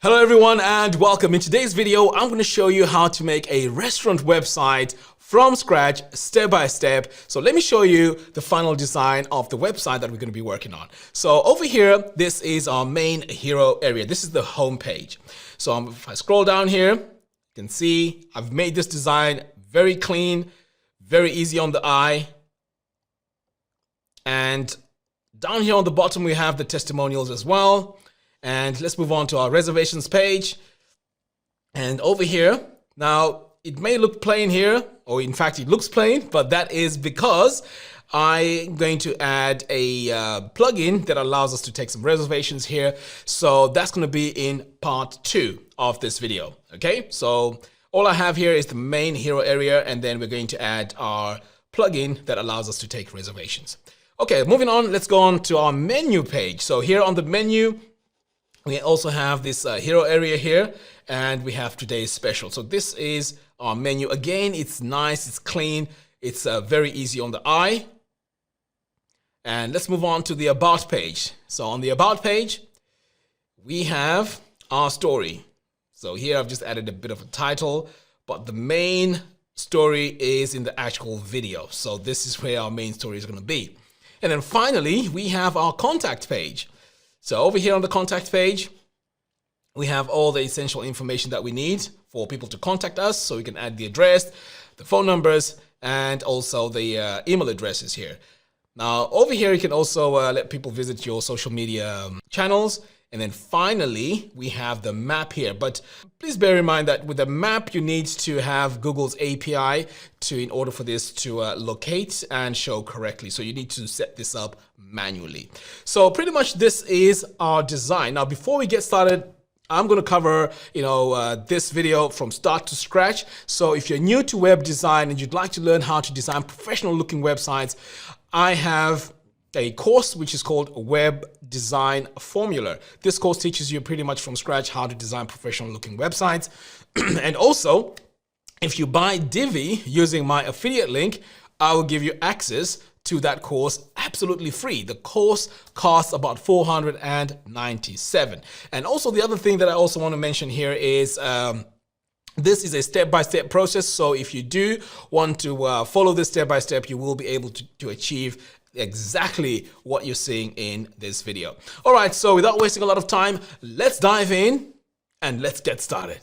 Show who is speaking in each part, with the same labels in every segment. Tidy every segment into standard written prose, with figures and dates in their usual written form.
Speaker 1: Hello everyone and welcome. In today's video, I'm going to show you how to make a restaurant website from scratch, step by step. So let me show you the final design of the website that we're going to be working on. So over here, this is our main hero area. This is the home page. So if I scroll down here, you can see I've made this design very clean, very easy on the eye. And down here on the bottom, we have the testimonials as well. And let's move on to our reservations page. And over here, now it may look plain here, or in fact it looks plain, but that is because I'm going to add a plugin that allows us to take some reservations here. So that's going to be in part 2 of this video. Okay, so all I have here is the main hero area, and then we're going to add our plugin that allows us to take reservations. Okay, moving on, let's go on to our menu page. So here on the menu, we also have this hero area here, and we have today's special. So this is our menu. Again, it's nice, it's clean, it's very easy on the eye. And let's move on to the about page. So on the about page, we have our story. So here I've just added a bit of a title, but the main story is in the actual video. So this is where our main story is going to be. And then finally, we have our contact page. So over here on the contact page, we have all the essential information that we need for people to contact us. So we can add the address, the phone numbers, and also the email addresses here. Now over here, you can also let people visit your social media channels. And then finally, we have the map here. But please bear in mind that with the map, you need to have Google's API in order for this to locate and show correctly. So you need to set this up manually. So pretty much this is our design. Now, before we get started, I'm going to cover, this video from start to scratch. So if you're new to web design and you'd like to learn how to design professional looking websites, I have a course which is called Web Design Formula. This course teaches you pretty much from scratch how to design professional looking websites. And also, if you buy Divi using my affiliate link, I will give you access to that course absolutely free. The course costs about $497. And also the other thing that I also want to mention here is this is a step-by-step process. So if you do want to follow this step-by-step, you will be able to achieve exactly what you're seeing in this video. All right, so without wasting a lot of time, let's dive in and let's get started.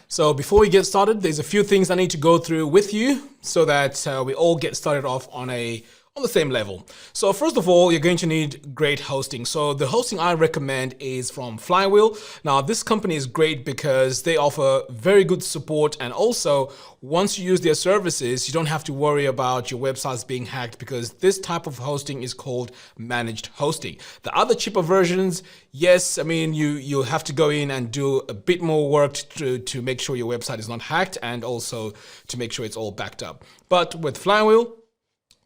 Speaker 1: So before we get started, there's a few things I need to go through with you so that we all get started off on the same level. So first of all, you're going to need great hosting. So the hosting I recommend is from Flywheel. Now this company is great because they offer very good support, and also once you use their services, you don't have to worry about your websites being hacked, because this type of hosting is called managed hosting. The other cheaper versions, yes, I mean you have to go in and do a bit more work to make sure your website is not hacked, and also to make sure it's all backed up. But with Flywheel,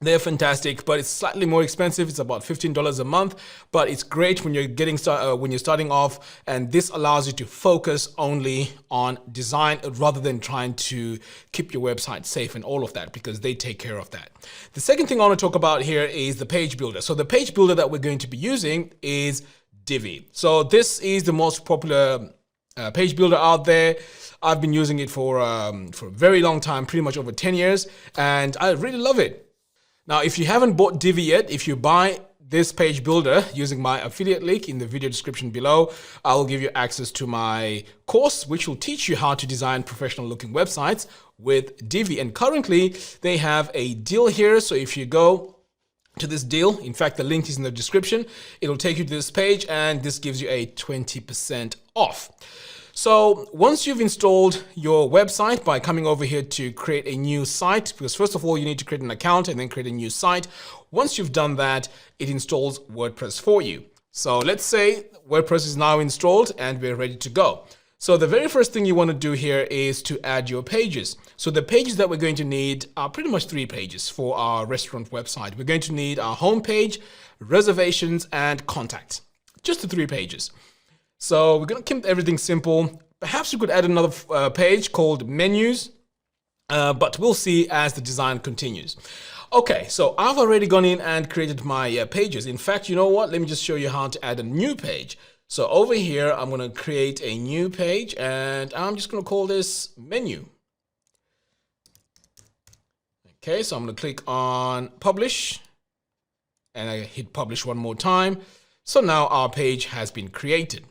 Speaker 1: they're fantastic, but it's slightly more expensive. It's about $15 a month, but it's great when you're when you're starting off, and this allows you to focus only on design rather than trying to keep your website safe and all of that, because they take care of that. The second thing I want to talk about here is the page builder. So the page builder that we're going to be using is Divi. So this is the most popular page builder out there. I've been using it for a very long time, pretty much over 10 years, and I really love it. Now, if you haven't bought Divi yet, if you buy this page builder using my affiliate link in the video description below, I will give you access to my course, which will teach you how to design professional looking websites with Divi. And currently they have a deal here. So if you go to this deal, in fact, the link is in the description, it'll take you to this page, and this gives you a 20% off. So once you've installed your website by coming over here to create a new site, because first of all, you need to create an account and then create a new site. Once you've done that, it installs WordPress for you. So let's say WordPress is now installed and we're ready to go. So the very first thing you want to do here is to add your pages. So the pages that we're going to need are pretty much 3 pages for our restaurant website. We're going to need our home page, reservations, and contact. Just the 3 pages. So we're going to keep everything simple. Perhaps we could add another page called menus, but we'll see as the design continues. Okay, so I've already gone in and created my pages. In fact, you know what? Let me just show you how to add a new page. So over here, I'm going to create a new page and I'm just going to call this menu. Okay, so I'm going to click on publish and I hit publish one more time. So now our page has been created.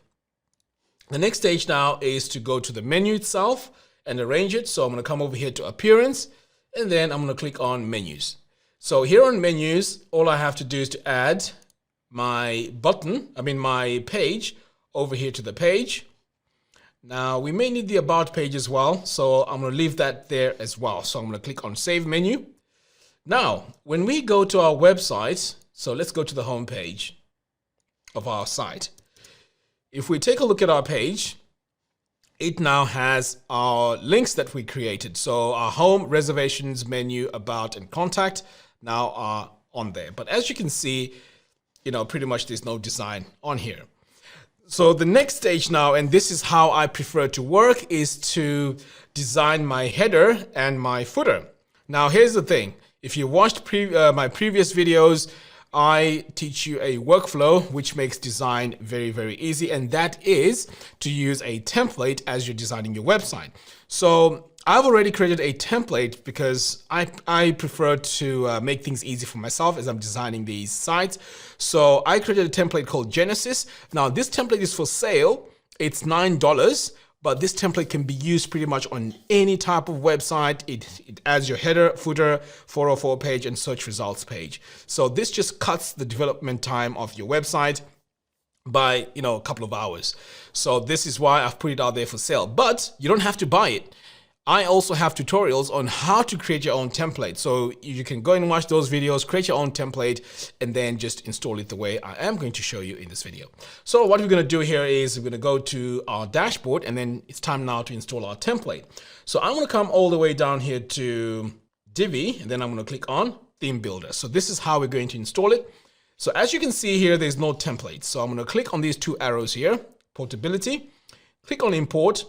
Speaker 1: The next stage now is to go to the menu itself and arrange it. So I'm going to come over here to appearance and then I'm going to click on menus. So here on menus, all I have to do is to add my my page over here to the page. Now we may need the about page as well. So I'm going to leave that there as well. So I'm going to click on save menu. Now, when we go to our website, so let's go to the home page of our site. If we take a look at our page, it now has our links that we created. So our home, reservations, menu, about, and contact now are on there. But as you can see, pretty much there's no design on here. So the next stage now, and this is how I prefer to work, is to design my header and my footer. Now, here's the thing. If you watched my previous videos, I teach you a workflow which makes design very, very easy, and that is to use a template as you're designing your website. So I've already created a template because I prefer to make things easy for myself as I'm designing these sites. So I created a template called Genesis. Now this template is for sale. It's $9. But this template can be used pretty much on any type of website. It adds your header, footer, 404 page, and search results page. So this just cuts the development time of your website by a couple of hours. So this is why I've put it out there for sale. But you don't have to buy it. I also have tutorials on how to create your own template. So you can go and watch those videos, create your own template, and then just install it the way I am going to show you in this video. So what we're going to do here is we're going to go to our dashboard, and then it's time now to install our template. So I'm going to come all the way down here to Divi, and then I'm going to click on Theme Builder. So this is how we're going to install it. So as you can see here, there's no template. So I'm going to click on these two arrows here, portability, click on import.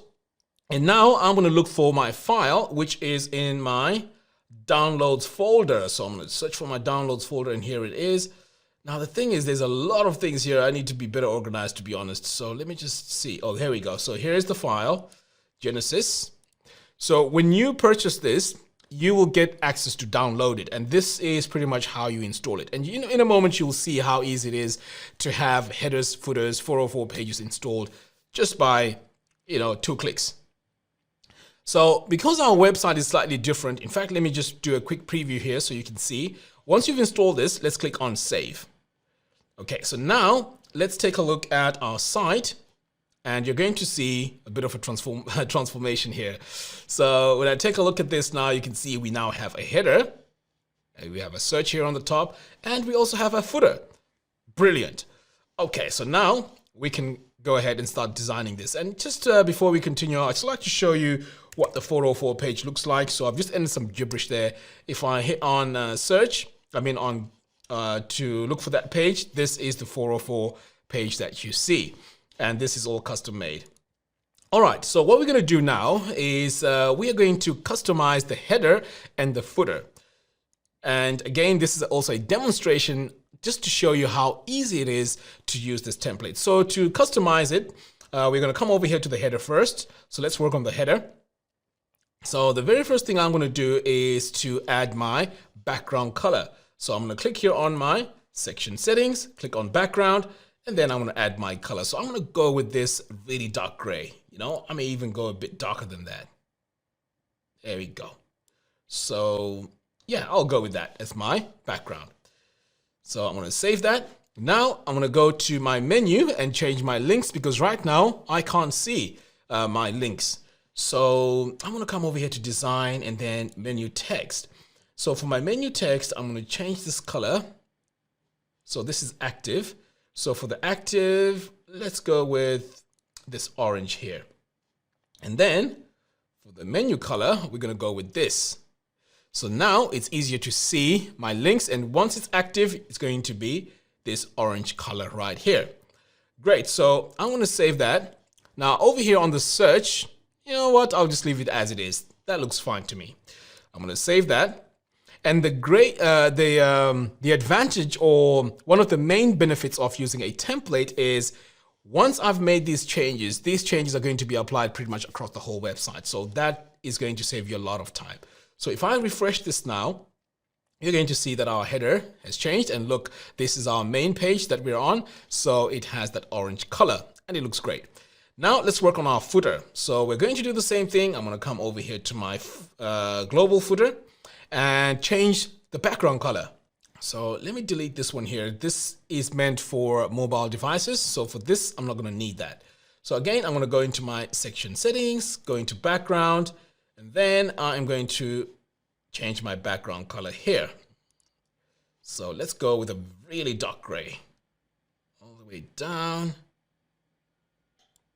Speaker 1: And now I'm going to look for my file, which is in my downloads folder. So I'm going to search for my downloads folder, and here it is. Now the thing is, there's a lot of things here. I need to be better organized, to be honest. So let me just see. Oh, here we go. So here's the file, Genesis. So when you purchase this, you will get access to download it. And this is pretty much how you install it. And in a moment, you'll see how easy it is to have headers, footers, 404 pages installed just by, 2 clicks. So because our website is slightly different, in fact, let me just do a quick preview here so you can see. Once you've installed this, let's click on save. Okay, so now let's take a look at our site, and you're going to see a bit of a transformation here. So when I take a look at this now, you can see we now have a header, and we have a search here on the top, and we also have a footer. Brilliant. Okay, so now we can go ahead and start designing this. And just before we continue, I'd just like to show you what the 404 page looks like. So I've just entered some gibberish there. If I hit on search, to look for that page, this is the 404 page that you see. And this is all custom made. All right, so what we're going to do now is we are going to customize the header and the footer. And again, this is also a demonstration just to show you how easy it is to use this template. So to customize it, we're going to come over here to the header first. So let's work on the header. So the very first thing I'm going to do is to add my background color. So I'm going to click here on my section settings, click on background, and then I'm going to add my color. So I'm going to go with this really dark gray. I may even go a bit darker than that. There we go. So yeah, I'll go with that as my background. So I'm going to save that. Now I'm going to go to my menu and change my links because right now I can't see my links. So I'm going to come over here to design and then menu text. So for my menu text, I'm going to change this color. So this is active. So for the active, let's go with this orange here. And then for the menu color, we're going to go with this. So now it's easier to see my links. And once it's active, it's going to be this orange color right here. Great. So I'm going to save that. Now over here on the search, you know what? I'll just leave it as it is. That looks fine to me. I'm going to save that. And the advantage or one of the main benefits of using a template is Once I've made these changes are going to be applied pretty much across the whole website. So that is going to save you a lot of time. So if I refresh this now, you're going to see that our header has changed. And look, this is our main page that we're on. So it has that orange color and it looks great. Now let's work on our footer. So we're going to do the same thing. I'm going to come over here to my global footer and change the background color. So let me delete this one here. This is meant for mobile devices. So for this, I'm not going to need that. So again, I'm going to go into my section settings, go into background, and then I'm going to change my background color here. So let's go with a really dark gray all the way down.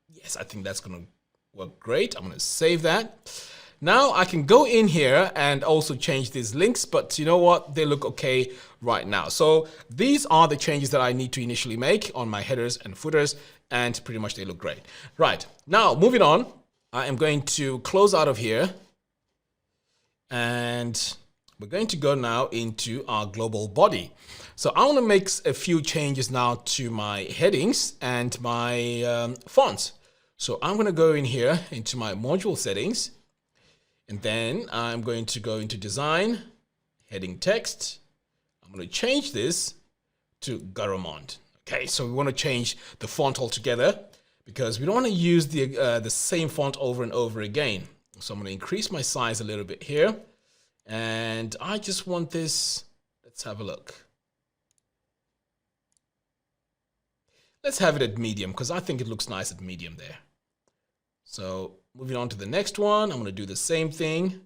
Speaker 1: Yes, I think that's going to work great. I'm going to save that. Now I can go in here and also change these links, but you know what? They look okay right now. So these are the changes that I need to initially make on my headers and footers, and pretty much they look great. Right, now moving on, I am going to close out of here and we're going to go now into our global body. So I want to make a few changes now to my headings and my fonts. So I'm going to go in here into my module settings. And then I'm going to go into design, heading text. I'm going to change this to Garamond. Okay, so we want to change the font altogether because we don't want to use the same font over and over again. So I'm going to increase my size a little bit here. And I just want this, let's have a look. Let's have it at medium because I think it looks nice at medium there. So moving on to the next one, I'm going to do the same thing.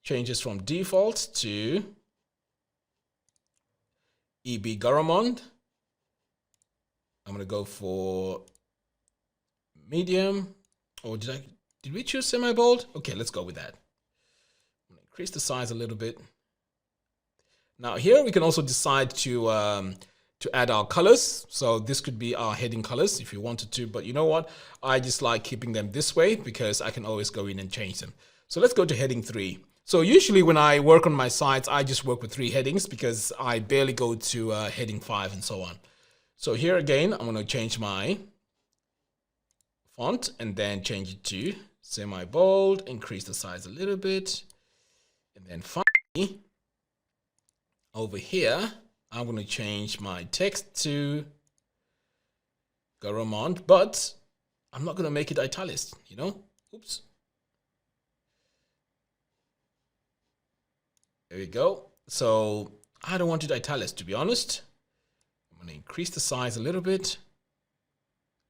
Speaker 1: Changes from default to EB Garamond. I'm going to go for medium. Or did we choose semi-bold? Okay, let's go with that. I'm going to increase the size a little bit. Now here we can also decide to add our colors. So this could be our heading colors if you wanted to, but you know what? I just like keeping them this way because I can always go in and change them. So let's go to heading 3. So usually when I work on my sites, I just work with 3 headings because I barely go to heading 5 and so on. So here again, I'm going to change my font and then change it to semi-bold, increase the size a little bit. And then finally, over here, I'm going to change my text to Garamond, but I'm not going to make it italiced, you know? Oops. There we go. So I don't want it italiced, to be honest. I'm going to increase the size a little bit.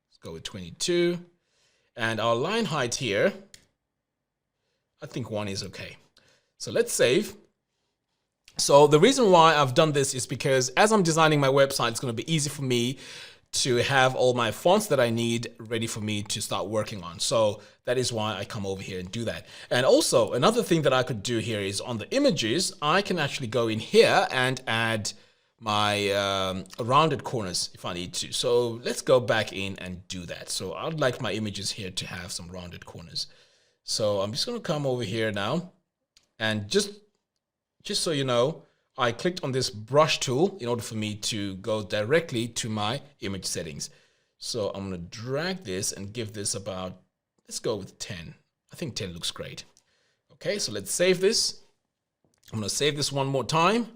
Speaker 1: Let's go with 22. And our line height here, I think 1 is okay. So let's save. So the reason why I've done this is because as I'm designing my website, it's going to be easy for me to have all my fonts that I need ready for me to start working on. So that is why I come over here and do that. And also another thing that I could do here is on the images, I can actually go in here and add my rounded corners if I need to. So let's go back in and do that. So I'd like my images here to have some rounded corners. So I'm just going to come over here now and just so you know, I clicked on this brush tool in order for me to go directly to my image settings. So I'm going to drag this and give this about, let's go with 10. I think 10 looks great. Okay, so let's save this. I'm going to save this one more time.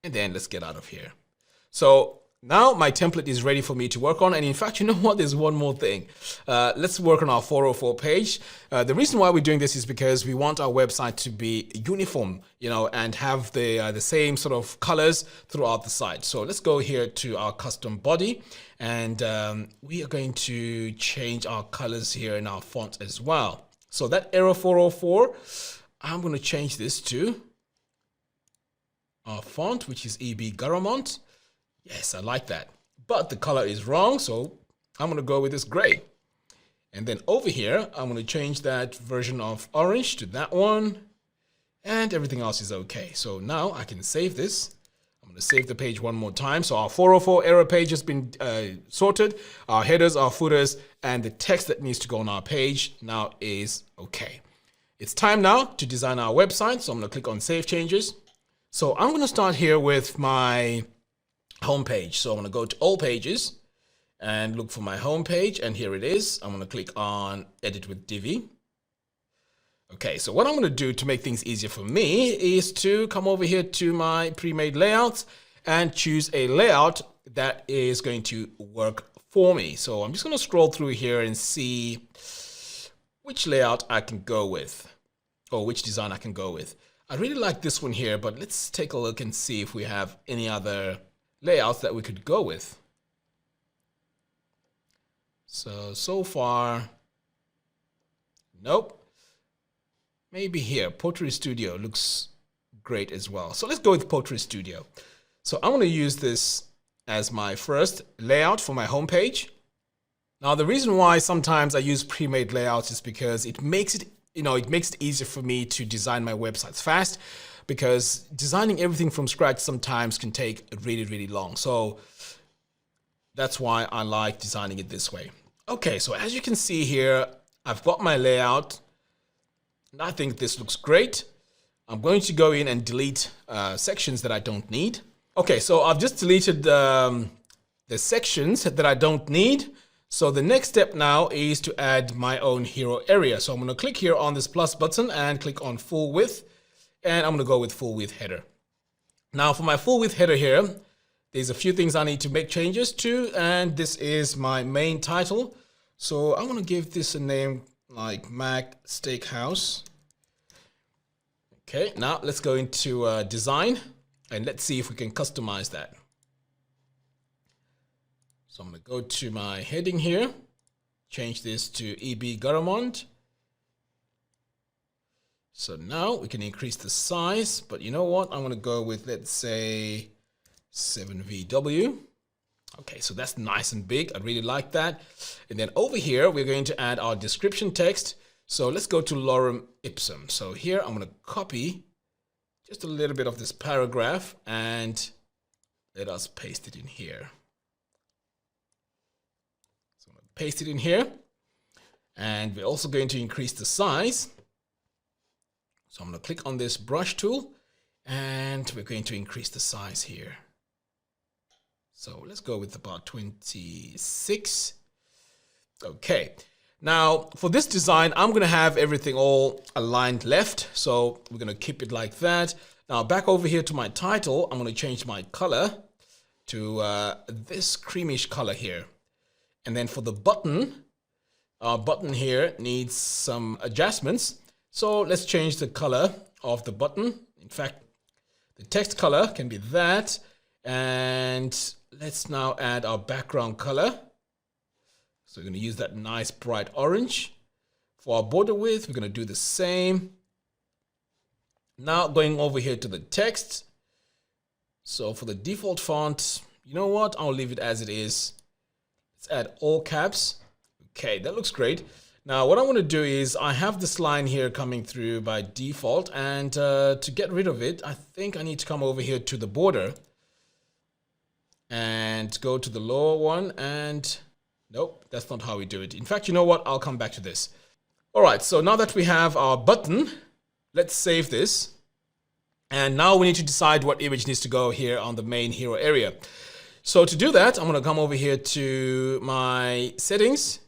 Speaker 1: And then let's get out of here. So now my template is ready for me to work on. And in fact, you know what? There's one more thing. Let's work on our 404 page. The reason why we're doing this is because we want our website to be uniform, you know, and have the same sort of colors throughout the site. So let's go here to our custom body. And we are going to change our colors here in our font as well. So that error 404, I'm going to change this to our font, which is EB Garamond. Yes, I like that. But the color is wrong, so I'm going to go with this gray. And then over here, I'm going to change that version of orange to that one. And everything else is okay. So now I can save this. I'm going to save the page one more time. So our 404 error page has been sorted. Our headers, our footers, and the text that needs to go on our page now is okay. It's time now to design our website. So I'm going to click on Save Changes. So I'm going to start here with my home page. So I'm going to go to all pages and look for my home page, and here it is. I'm going to click on edit with Divi. Okay, so what I'm going to do to make things easier for me is to come over here to my pre-made layouts and choose a layout that is going to work for me. So I'm just going to scroll through here and see which layout I can go with, or which design I can go with. I really like this one here, but let's take a look and see if we have any other layouts that we could go with. So far, nope. Maybe here, Pottery Studio looks great as well. So let's go with Pottery Studio. So I'm going to use this as my first layout for my homepage. Now, the reason why sometimes I use pre-made layouts is because it makes it, it makes it easier for me to design my websites fast, because designing everything from scratch sometimes can take really, really long. So that's why I like designing it this way. Okay, so as you can see here, I've got my layout. And I think this looks great. I'm going to go in and delete sections that I don't need. Okay, so I've just deleted the sections that I don't need. So the next step now is to add my own hero area. So I'm going to click here on this plus button and click on full width. And I'm going to go with full width header. Now for my full width header here, there's a few things I need to make changes to. And this is my main title. So I'm going to give this a name like Mac Steakhouse. Okay, now let's go into design and let's see if we can customize that. So I'm going to go to my heading here, change this to EB Garamond. So now we can increase the size, but you know what? I'm going to go with, let's say, 7VW. Okay, so that's nice and big. I really like that. And then over here, we're going to add our description text. So let's go to lorem ipsum. So here I'm going to copy just a little bit of this paragraph and let us paste it in here. So I'm going to paste it in here. And we're also going to increase the size. So I'm going to click on this brush tool and we're going to increase the size here. So let's go with about 26. Okay. Now for this design, I'm going to have everything all aligned left. So we're going to keep it like that. Now back over here to my title, I'm going to change my color to this creamish color here. And then for the button, our button here needs some adjustments. So let's change the color of the button. In fact, the text color can be that. And let's now add our background color. So we're going to use that nice bright orange. For our border width, we're going to do the same. Now going over here to the text. So for the default font, you know what? I'll leave it as it is. Let's add all caps. Okay, that looks great. Now what I want to do is I have this line here coming through by default, and to get rid of it, I think I need to come over here to the border and go to the lower one, and nope, that's not how we do it. In fact, you know what? I'll come back to this. All right, so now that we have our button, let's save this. And now we need to decide what image needs to go here on the main hero area. So to do that, I'm going to come over here to my settings.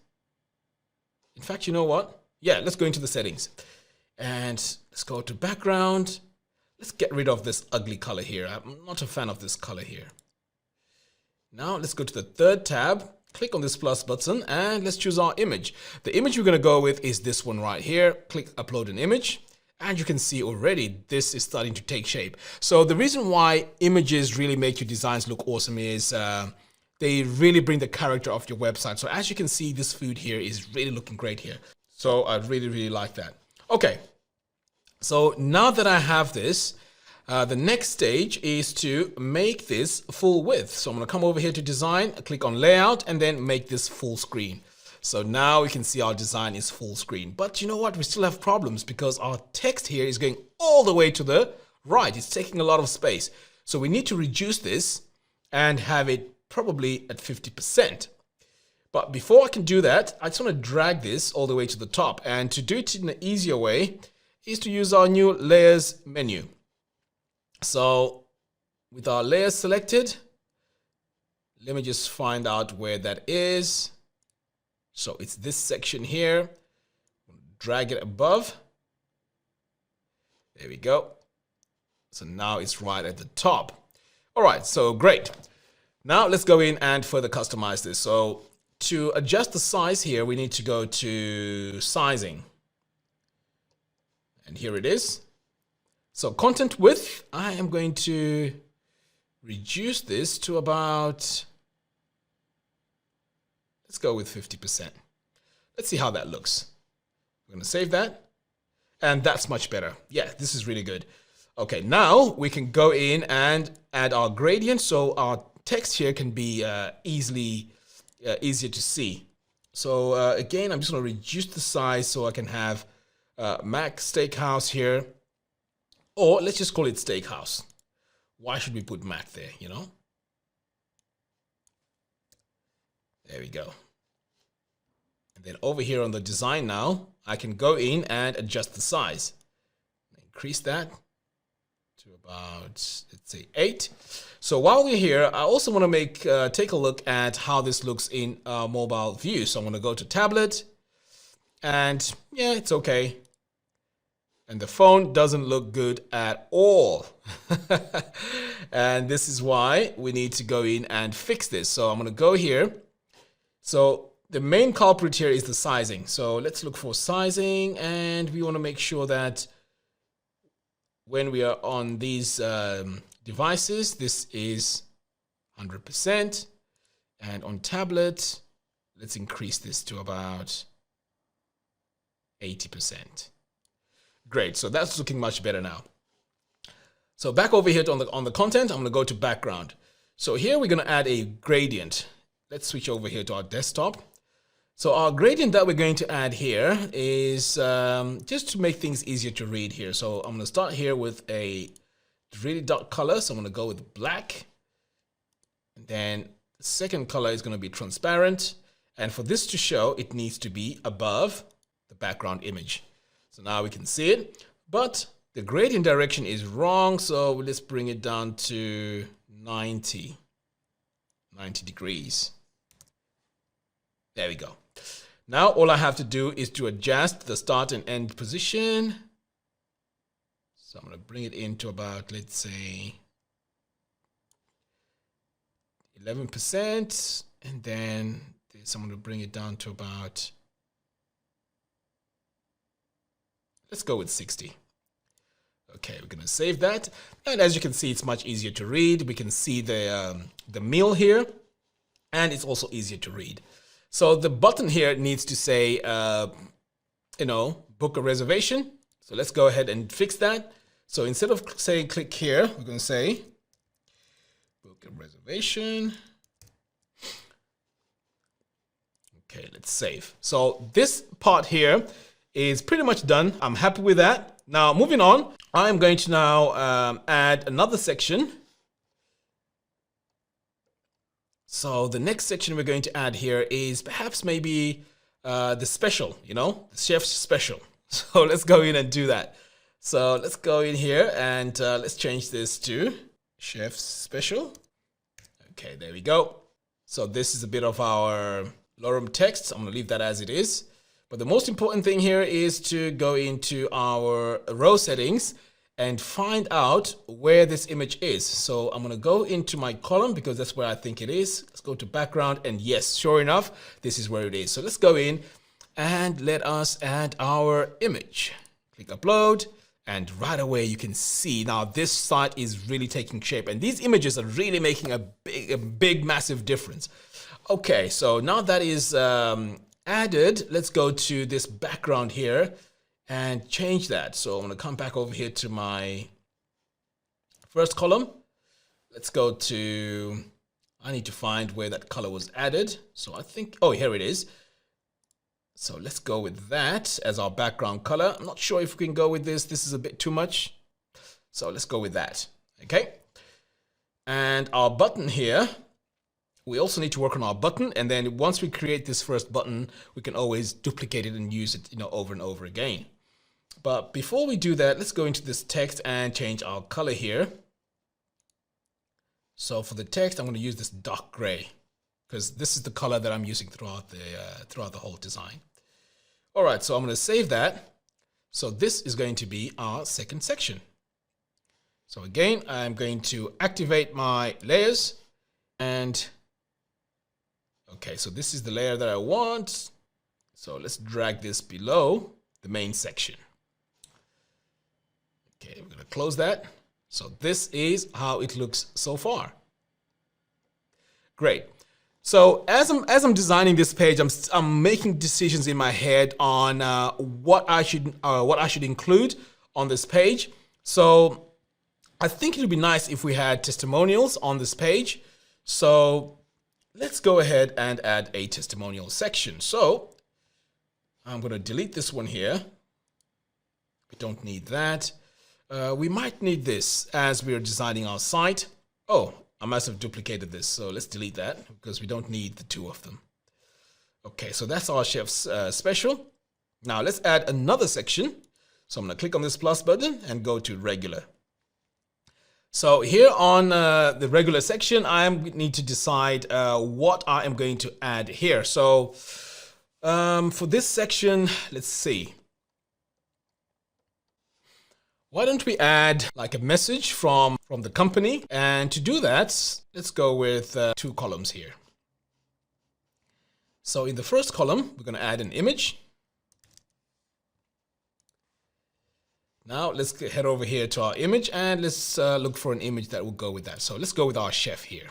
Speaker 1: In fact, you know what? Yeah, let's go into the settings. And let's go to background. Let's get rid of this ugly color here. I'm not a fan of this color here. Now let's go to the third tab, click on this plus button, and let's choose our image. The image we're going to go with is this one right here. Click upload an image, and you can see already this is starting to take shape. So the reason why images really make your designs look awesome is they really bring the character of your website. So as you can see, this food here is really looking great here. So I really, really like that. Okay, so now that I have this, the next stage is to make this full width. So I'm going to come over here to design, click on layout, and then make this full screen. So now we can see our design is full screen. But you know what? We still have problems because our text here is going all the way to the right. It's taking a lot of space. So we need to reduce this and have it probably at 50%. But before I can do that, I just want to drag this all the way to the top. And to do it in an easier way is to use our new layers menu. So with our layers selected, Let me just find out where that is. So it's this section here. Drag it above. There we go. So now it's right at the top. All right, so great. Now let's go in and further customize this. So to adjust the size here, we need to go to sizing. And here it is. So content width, I am going to reduce this to about, let's go with 50%. Let's see how that looks. I'm going to save that. And that's much better. Yeah, this is really good. Okay, now we can go in and add our gradient so our text here can be easier to see. So again, I'm just going to reduce the size so I can have Mac Steakhouse here. Or let's just call it Steakhouse. Why should we put Mac there, you know? There we go. And then over here on the design now, I can go in and adjust the size. Increase that to about, let's say 8. So while we're here, I also want to take a look at how this looks in mobile view. So I'm going to go to tablet and yeah, it's okay. And the phone doesn't look good at all. And this is why we need to go in and fix this. So I'm going to go here. So the main culprit here is the sizing. So let's look for sizing, and we want to make sure that when we are on these devices, this is 100%. And on tablet, let's increase this to about 80%. Great, so that's looking much better now. So back over here on the content, I'm going to go to background. So here we're going to add a gradient. Let's switch over here to our desktop. So our gradient that we're going to add here is just to make things easier to read here. So I'm going to start here with a really dark color. So I'm going to go with black. And then the second color is going to be transparent. And for this to show, it needs to be above the background image. So now we can see it, but the gradient direction is wrong. So let's bring it down to 90 degrees. There we go. Now all I have to do is to adjust the start and end position. So I'm going to bring it into about, let's say 11%. And then I'm going to bring it down to about, let's go with 60. Okay, we're going to save that. And as you can see, it's much easier to read. We can see the meal here, and it's also easier to read. So the button here needs to say, book a reservation. So let's go ahead and fix that. So instead of saying click here, we're going to say book a reservation. Okay, let's save. So this part here is pretty much done. I'm happy with that. Now moving on, I'm going to now add another section. So the next section we're going to add here is perhaps maybe the special, the chef's special. So let's go in and do that. So let's go in here and let's change this to chef's special. Okay, there we go. So this is a bit of our lorem text. I'm going to leave that as it is. But the most important thing here is to go into our row settings and find out where this image is. So I'm going to go into my column because that's where I think it is. Let's go to background, and yes, sure enough, this is where it is. So let's go in and let us add our image. Click upload, and right away you can see now this site is really taking shape, and these images are really making a big, massive difference. Okay, so now that is added, let's go to this background here and change that. So I'm going to come back over here to my first column. Let's go to, I need to find where that color was added. So I think, oh, here it is. So let's go with that as our background color. I'm not sure if we can go with this. This is a bit too much. So let's go with that. Okay. And our button here, we also need to work on our button. And then once we create this first button, we can always duplicate it and use it, over and over again. But before we do that, let's go into this text and change our color here. So for the text, I'm going to use this dark gray because this is the color that I'm using throughout the whole design. All right, so I'm going to save that. So this is going to be our second section. So again, I'm going to activate my layers and okay, so this is the layer that I want. So let's drag this below the main section. Okay, we're going to close that. So this is how it looks so far. Great. So as I'm designing this page, I'm making decisions in my head on what I should include on this page. So I think it would be nice if we had testimonials on this page. So let's go ahead and add a testimonial section. So I'm going to delete this one here. We don't need that. We might need this as we are designing our site. Oh, I must have duplicated this. So let's delete that because we don't need the two of them. Okay, so that's our chef's special. Now let's add another section. So I'm going to click on this plus button and go to regular. So here on the regular section, I need to decide what I am going to add here. So for this section, let's see. Why don't we add like a message from the company? And to do that, let's go with 2 columns here. So in the first column, we're going to add an image. Now let's head over here to our image and let's look for an image that will go with that. So let's go with our chef here.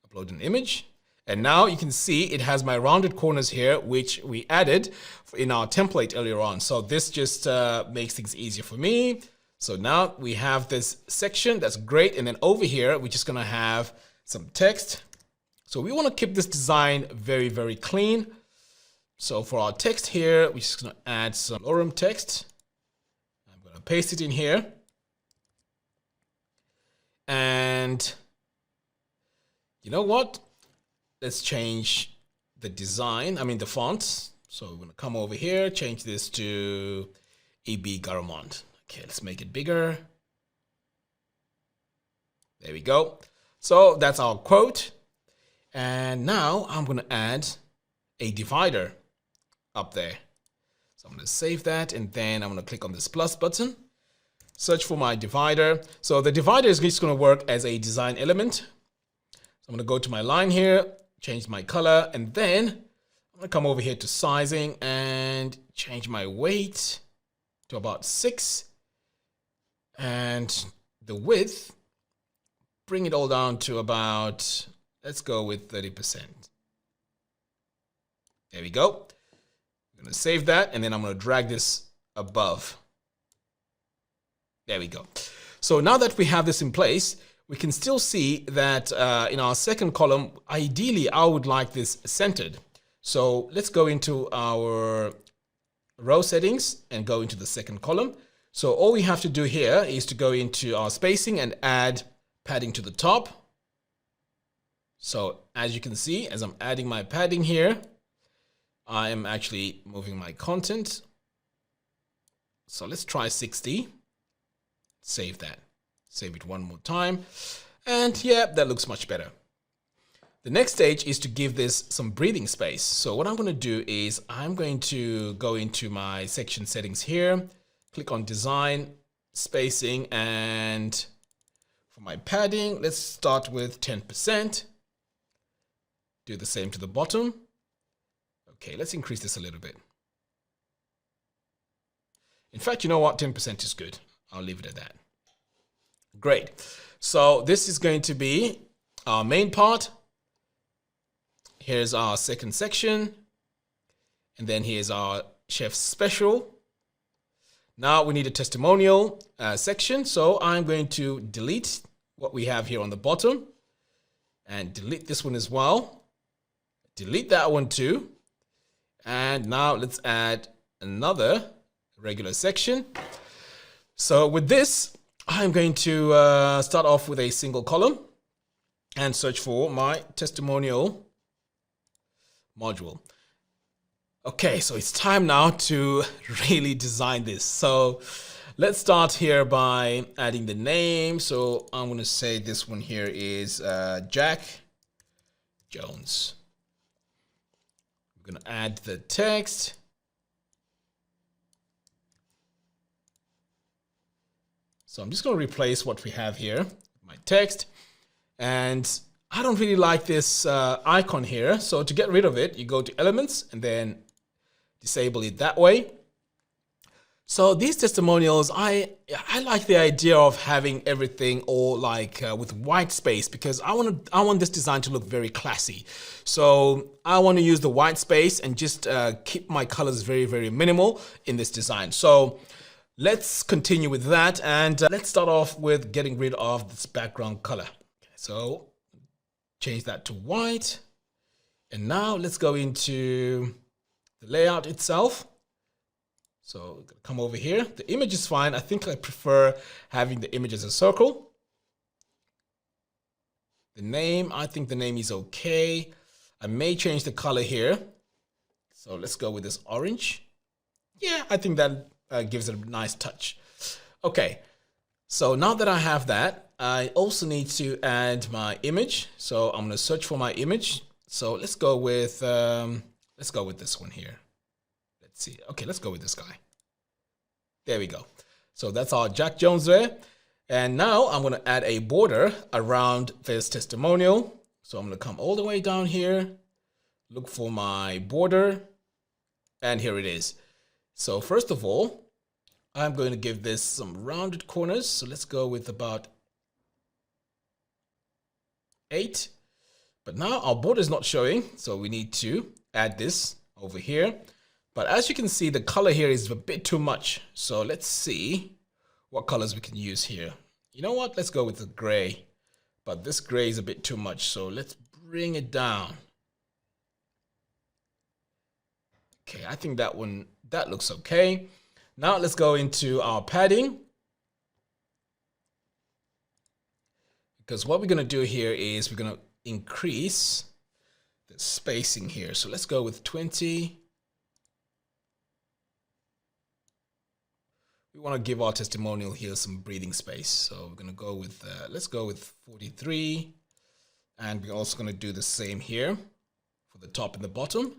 Speaker 1: Upload an image. And now you can see it has my rounded corners here, which we added in our template earlier on. So this just makes things easier for me. So now we have this section. That's great. And then over here, we're just going to have some text. So we want to keep this design very, very clean. So for our text here, we're just going to add some lorem text. I'm going to paste it in here. And you know what? Let's change the design, the font. So we're going to come over here, change this to EB Garamond. Okay, let's make it bigger. There we go. So that's our quote. And now I'm going to add a divider up there. So I'm going to save that and then I'm going to click on this plus button, search for my divider. So the divider is just going to work as a design element. So I'm going to go to my line here, change my color, and then I'm going to come over here to sizing and change my weight to about 6. And the width, bring it all down to about, let's go with 30%. There we go. I'm going to save that, and then I'm going to drag this above. There we go. So now that we have this in place, we can still see that in our second column, ideally, I would like this centered. So let's go into our row settings and go into the second column. So all we have to do here is to go into our spacing and add padding to the top. So as you can see, as I'm adding my padding here, I am actually moving my content. So let's try 60. Save that. Save it one more time. And yeah, that looks much better. The next stage is to give this some breathing space. So what I'm going to do is I'm going to go into my section settings here, click on design, spacing, and for my padding, let's start with 10%. Do the same to the bottom. Okay, let's increase this a little bit. In fact, you know what? 10% is good. I'll leave it at that. Great. So this is going to be our main part. Here's our second section. And then here's our chef's special. Now we need a testimonial section. So I'm going to delete what we have here on the bottom and delete this one as well. Delete that one too. And now let's add another regular section. So with this, I'm going to start off with a single column and search for my testimonial module. Okay, so it's time now to really design this. So let's start here by adding the name. So I'm going to say this one here is Jack Jones. We're going to add the text. So I'm just going to replace what we have here with my text. And I don't really like this icon here. So to get rid of it, you go to Elements and then disable it that way. So these testimonials, I like the idea of having everything all like with white space, because I want this design to look very classy. So I want to use the white space and just keep my colors very, very minimal in this design. So let's continue with that, and let's start off with getting rid of this background color. Okay, so change that to white, and now let's go into the layout itself. So come over here. The image is fine. I think I prefer having the image as a circle. The name, I think the name is okay. I may change the color here. So let's go with this orange. Yeah, I think that gives it a nice touch. Okay, so now that I have that, I also need to add my image. So I'm going to search for my image. So let's go with this one here. Let's see. Okay, let's go with this guy. There we go. So that's our Jack Jones there. And now I'm going to add a border around this testimonial. So I'm going to come all the way down here, look for my border, and here it is. So first of all, I'm going to give this some rounded corners. So let's go with about 8. But now our border is not showing, so we need to add this over here. But as you can see, the color here is a bit too much. So let's see what colors we can use here. You know what? Let's go with the gray. But this gray is a bit too much, so let's bring it down. Okay, I think that looks okay. Now let's go into our padding. Because what we're going to do here is we're going to increase the spacing here. So let's go with 20. We want to give our testimonial here some breathing space. So we're going to go with, let's go with 43. And we're also going to do the same here for the top and the bottom.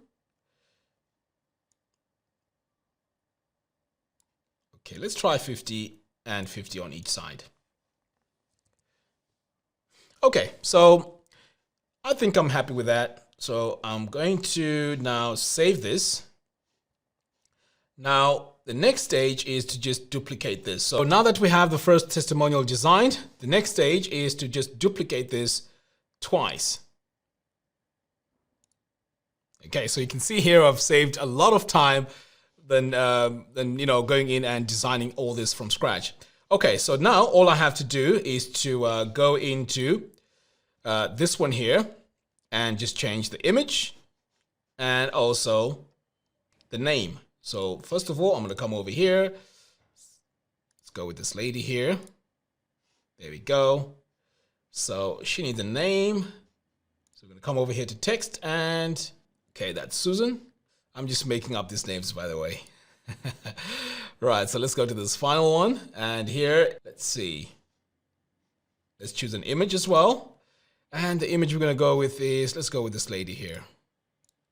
Speaker 1: Okay, let's try 50 and 50 on each side. Okay, so I think I'm happy with that. So I'm going to now save this. Now, the next stage is to just duplicate this. So now that we have the first testimonial designed, the next stage is to just duplicate this twice. Okay, so you can see here I've saved a lot of time than going in and designing all this from scratch. Okay, so now all I have to do is to go into this one here and just change the image and also the name. So first of all, I'm going to come over here. Let's go with this lady here. There we go. So she needs a name. So we're going to come over here to text and, okay, that's Susan. I'm just making up these names, by the way. Right, so let's go to this final one. And here, let's see. Let's choose an image as well. And the image we're going to go with is, let's go with this lady here.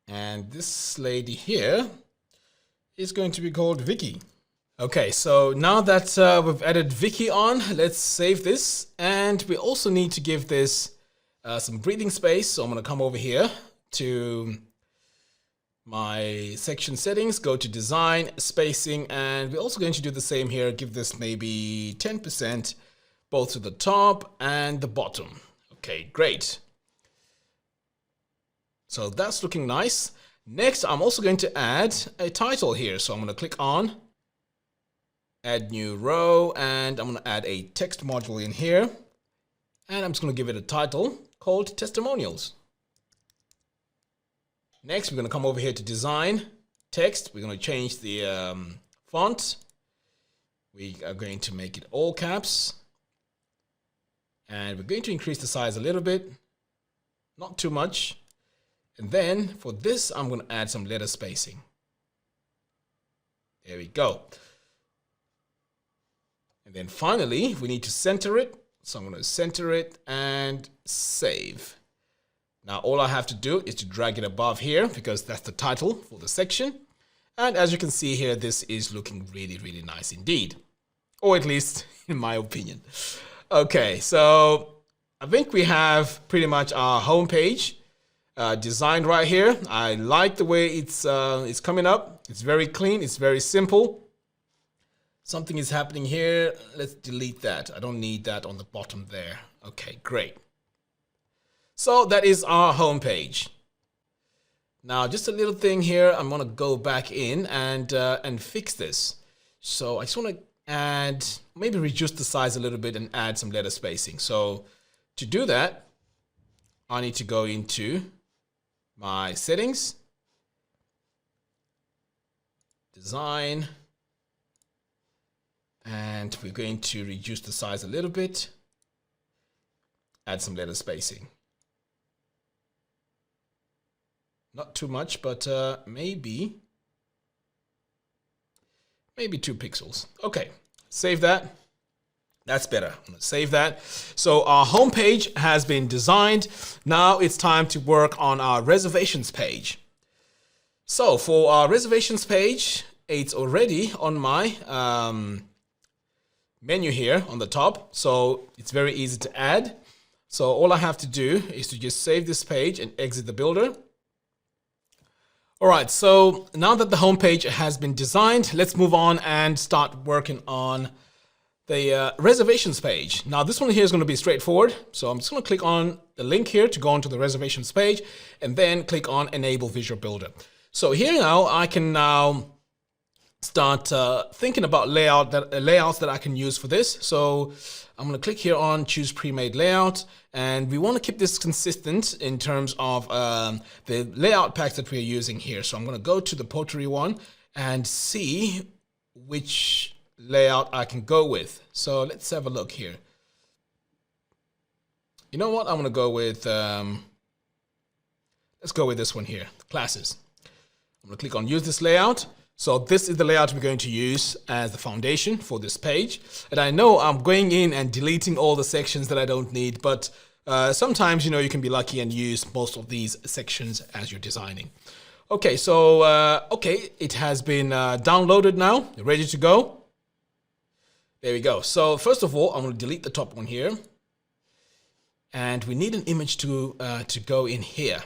Speaker 1: And this lady here is going to be called Vicky. Okay, so now that we've added Vicky on, let's save this. And we also need to give this some breathing space. So I'm going to come over here to my section settings, go to design, spacing, and we're also going to do the same here. Give this maybe 10%, both to the top and the bottom. Okay, great. So that's looking nice. Next, I'm also going to add a title here. So I'm going to click on add new row, and I'm going to add a text module in here. And I'm just going to give it a title called testimonials. Next, we're going to come over here to design, text. We're going to change the font. We are going to make it all caps. And we're going to increase the size a little bit, not too much. And then for this, I'm going to add some letter spacing. There we go. And then finally, we need to center it. So I'm going to center it and save. Now, all I have to do is to drag it above here because that's the title for the section. And as you can see here, this is looking really, really nice indeed. Or at least in my opinion. Okay, so I think we have pretty much our home page designed right here. I like the way it's coming up. It's very clean. It's very simple. Something is happening here. Let's delete that. I don't need that on the bottom there. Okay, great. So that is our home page. Now, just a little thing here. I'm going to go back in and fix this. So I just want to add, maybe reduce the size a little bit and add some letter spacing. So to do that, I need to go into my settings, design, and we're going to reduce the size a little bit, add some letter spacing. Not too much, but maybe 2 pixels. Okay, save that. That's better. I'm gonna save that. So our home page has been designed. Now it's time to work on our reservations page. So for our reservations page, it's already on my menu here on the top. So it's very easy to add. So all I have to do is to just save this page and exit the builder. All right, so now that the home page has been designed, let's move on and start working on the reservations page. Now this one here is going to be straightforward. So I'm just going to click on the link here to go onto the reservations page and then click on Enable Visual Builder. So here now I can now start thinking about layouts that I can use for this. So I'm going to click here on Choose Pre-Made Layout, and we want to keep this consistent in terms of the layout packs that we're using here. So I'm going to go to the pottery one and see which layout I can go with. So let's have a look here. You know what? I'm going to go with, let's go with this one here, classes. I'm going to click on Use This Layout. So this is the layout we're going to use as the foundation for this page. And I know I'm going in and deleting all the sections that I don't need, but sometimes, you know, you can be lucky and use most of these sections as you're designing. Okay, so, okay, it has been downloaded now, ready to go. There we go. So first of all, I'm going to delete the top one here. And we need an image to go in here.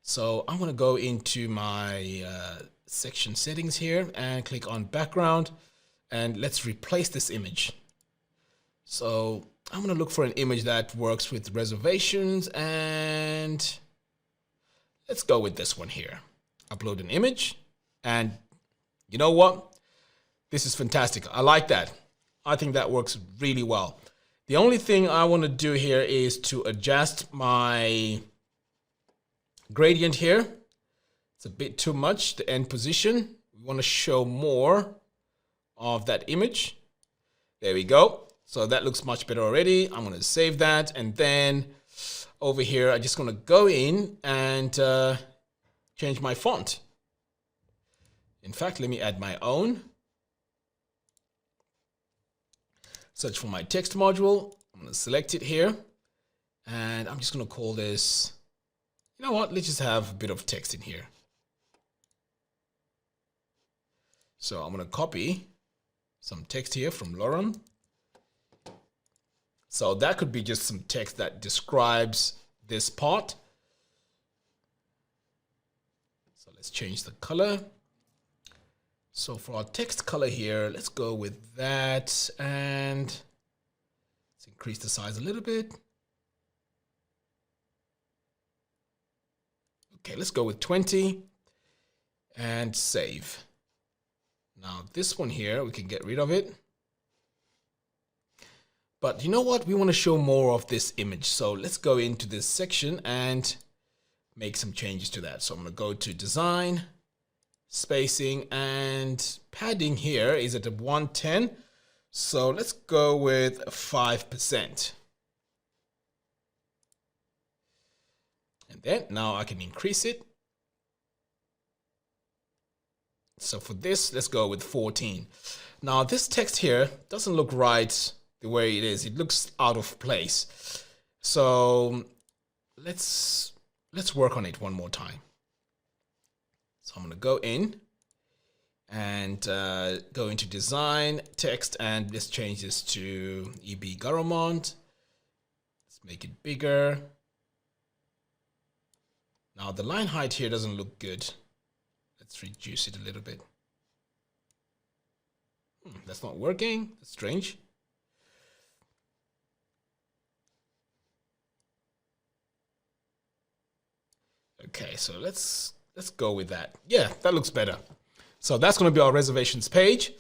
Speaker 1: So I'm going to go into my section settings here and click on background, and let's replace this image. So I'm going to look for an image that works with reservations, and let's go with this one here. Upload an image, and you know what? This is fantastic. I like that. I think that works really well. The only thing I want to do here is to adjust my gradient here. It's a bit too much, the end position. We want to show more of that image. There we go. So that looks much better already. I'm going to save that. And then over here, I'm just going to go in and change my font. In fact, let me add my own. Search for my text module. I'm going to select it here. And I'm just going to call this, you know what? Let's just have a bit of text in here. So I'm going to copy some text here from Lauren. So that could be just some text that describes this part. So let's change the color. So for our text color here, let's go with that, and let's increase the size a little bit. Okay, let's go with 20 and save. Now this one here, we can get rid of it. But you know what? We want to show more of this image. So let's go into this section and make some changes to that. So I'm going to go to design, spacing, and padding here is at a 110. So let's go with 5%. And then now I can increase it. So for this, let's go with 14. Now this text here doesn't look right the way it is. It looks out of place. So let's work on it one more time. So I'm going to go in and go into design, text, and let's change this to EB Garamond. Let's make it bigger. Now the line height here doesn't look good. Let's reduce it a little bit. That's not working. That's strange. Okay, so let's go with that. Yeah, that looks better. So that's going to be our reservations page.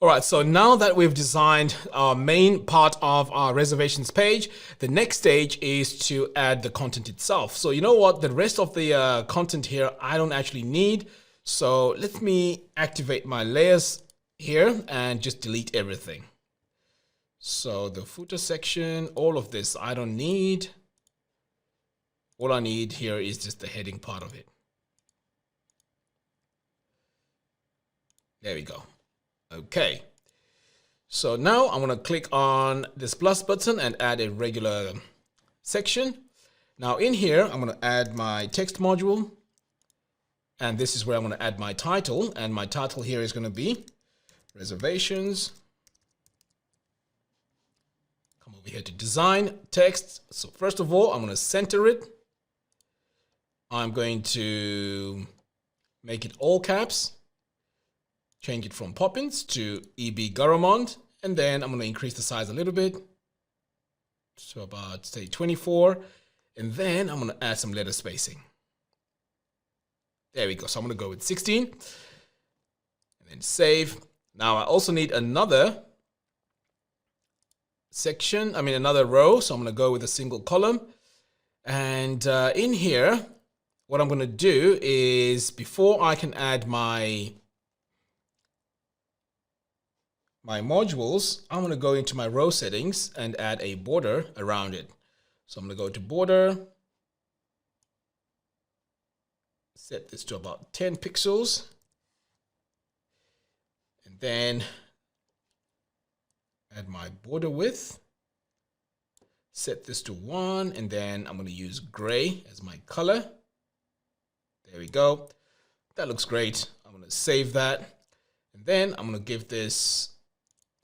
Speaker 1: All right, so now that we've designed our main part of our reservations page, the next stage is to add the content itself. So you know what? The rest of the content here, I don't actually need. So let me activate my layers here and just delete everything. So the footer section, all of this, I don't need. All I need here is just the heading part of it. There we go. Okay. So now I'm going to click on this plus button and add a regular section. Now in here, I'm going to add my text module. And this is where I'm going to add my title. And my title here is going to be Reservations. Come over here to design, text. So first of all, I'm going to center it. I'm going to make it all caps. Change it from Poppins to EB Garamond, and then I'm going to increase the size a little bit to about, say, 24, and then I'm going to add some letter spacing. There we go. So I'm going to go with 16, and then save. Now I also need another section, another row, so I'm going to go with a single column, and in here, what I'm going to do is, before I can add my modules, I'm going to go into my row settings and add a border around it. So I'm going to go to border, set this to about 10 pixels, and then add my border width, set this to 1, and then I'm going to use gray as my color. There we go. That looks great. I'm going to save that, and then I'm going to give this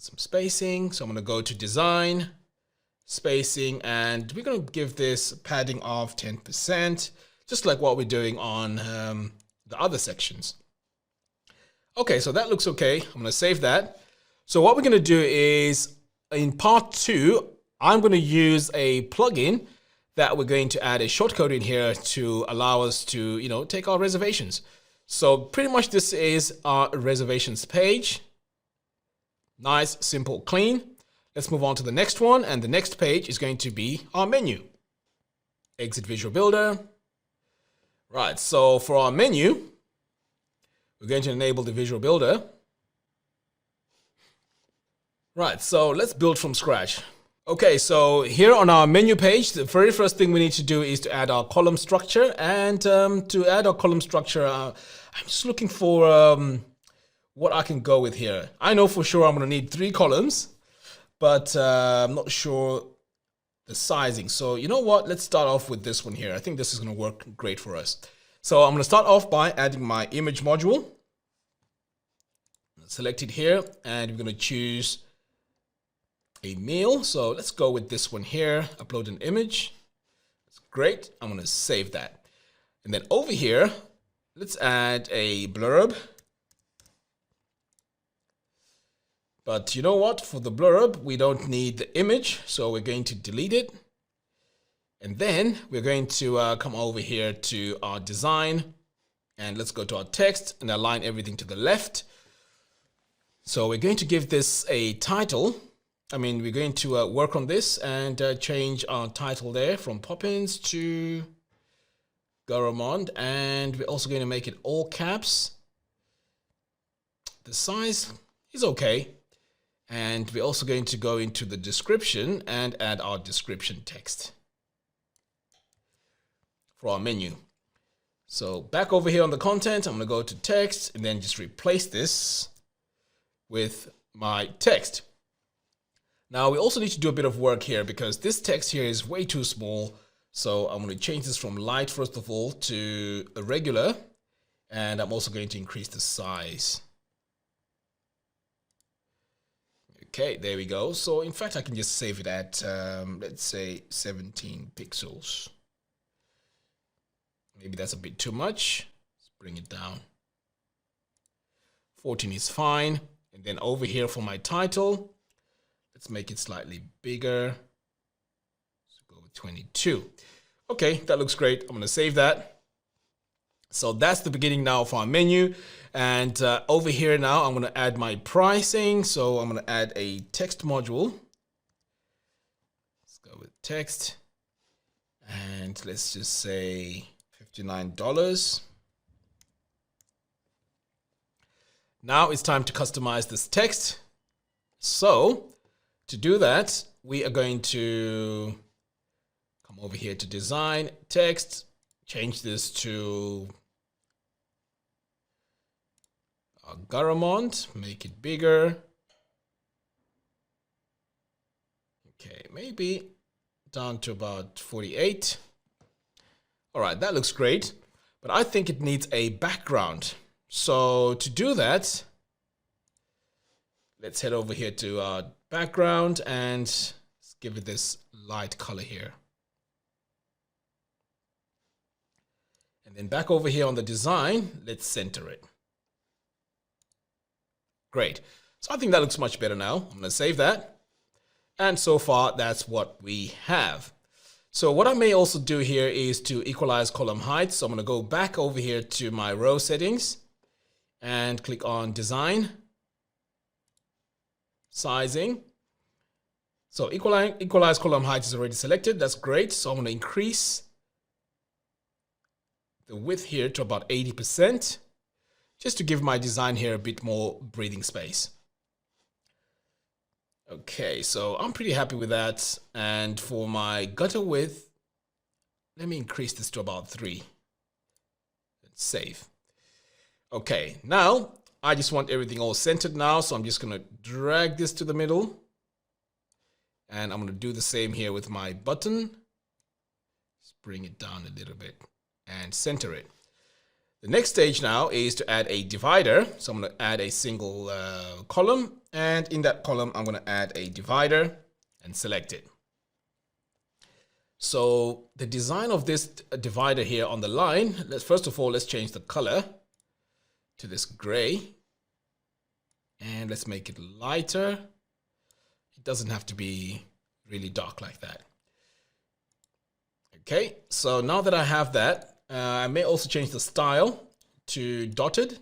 Speaker 1: some spacing. So I'm going to go to design, spacing, and we're going to give this padding of 10%, just like what we're doing on the other sections. Okay, so that looks okay. I'm going to save that. So what we're going to do is, in part 2, I'm going to use a plugin that we're going to add a shortcode in here to allow us to, take our reservations. So pretty much this is our reservations page. Nice, simple, clean. Let's move on to the next one. And the next page is going to be our menu. Exit Visual Builder. Right, so for our menu, we're going to enable the Visual Builder. Right, so let's build from scratch. Okay, so here on our menu page, the very first thing we need to do is to add our column structure. And to add our column structure, I'm just looking for what I can go with here. I know for sure I'm going to need 3 columns, but I'm not sure the sizing. So you know what? Let's start off with this one here. I think this is going to work great for us. So I'm going to start off by adding my image module. Select it here, and we're going to choose a meal. So let's go with this one here. Upload an image. That's great. I'm going to save that. And then over here, let's add a blurb. But you know what? For the blurb, we don't need the image, so we're going to delete it. And then we're going to come over here to our design, and let's go to our text and align everything to the left. So we're going to give this a title. We're going to work on this and change our title there from Poppins to Garamond, and we're also going to make it all caps. The size is okay. And we're also going to go into the description and add our description text for our menu. So back over here on the content, I'm going to go to text and then just replace this with my text. Now we also need to do a bit of work here because this text here is way too small. So I'm going to change this from light first of all to a regular, and I'm also going to increase the size. Okay, there we go. So in fact, I can just save it at, let's say 17 pixels. Maybe that's a bit too much. Let's bring it down. 14 is fine. And then over here for my title, let's make it slightly bigger. Let's go with 22. Okay, that looks great. I'm going to save that. So that's the beginning now of our menu. And over here now, I'm going to add my pricing. So I'm going to add a text module. Let's go with text. And let's just say $59. Now it's time to customize this text. So to do that, we are going to come over here to design, text, change this to Garamond, make it bigger. Okay, maybe down to about 48. All right, that looks great, but I think it needs a background. So to do that, let's head over here to our background and let's give it this light color here. And then back over here on the design, let's center it. Great. So I think that looks much better now. I'm going to save that. And so far, that's what we have. So what I may also do here is to equalize column height. So I'm going to go back over here to my row settings and click on design, sizing. So equalize column height is already selected. That's great. So I'm going to increase the width here to about 80%, just to give my design here a bit more breathing space. Okay, so I'm pretty happy with that. And for my gutter width, let me increase this to about 3. Let's save. Okay, now I just want everything all centered now. So I'm just going to drag this to the middle. And I'm going to do the same here with my button. Just bring it down a little bit and center it. The next stage now is to add a divider. So I'm going to add a single column. And in that column, I'm going to add a divider and select it. So the design of this divider here on the line, first of all, let's change the color to this gray. And let's make it lighter. It doesn't have to be really dark like that. Okay, so now that I have that, I may also change the style to dotted.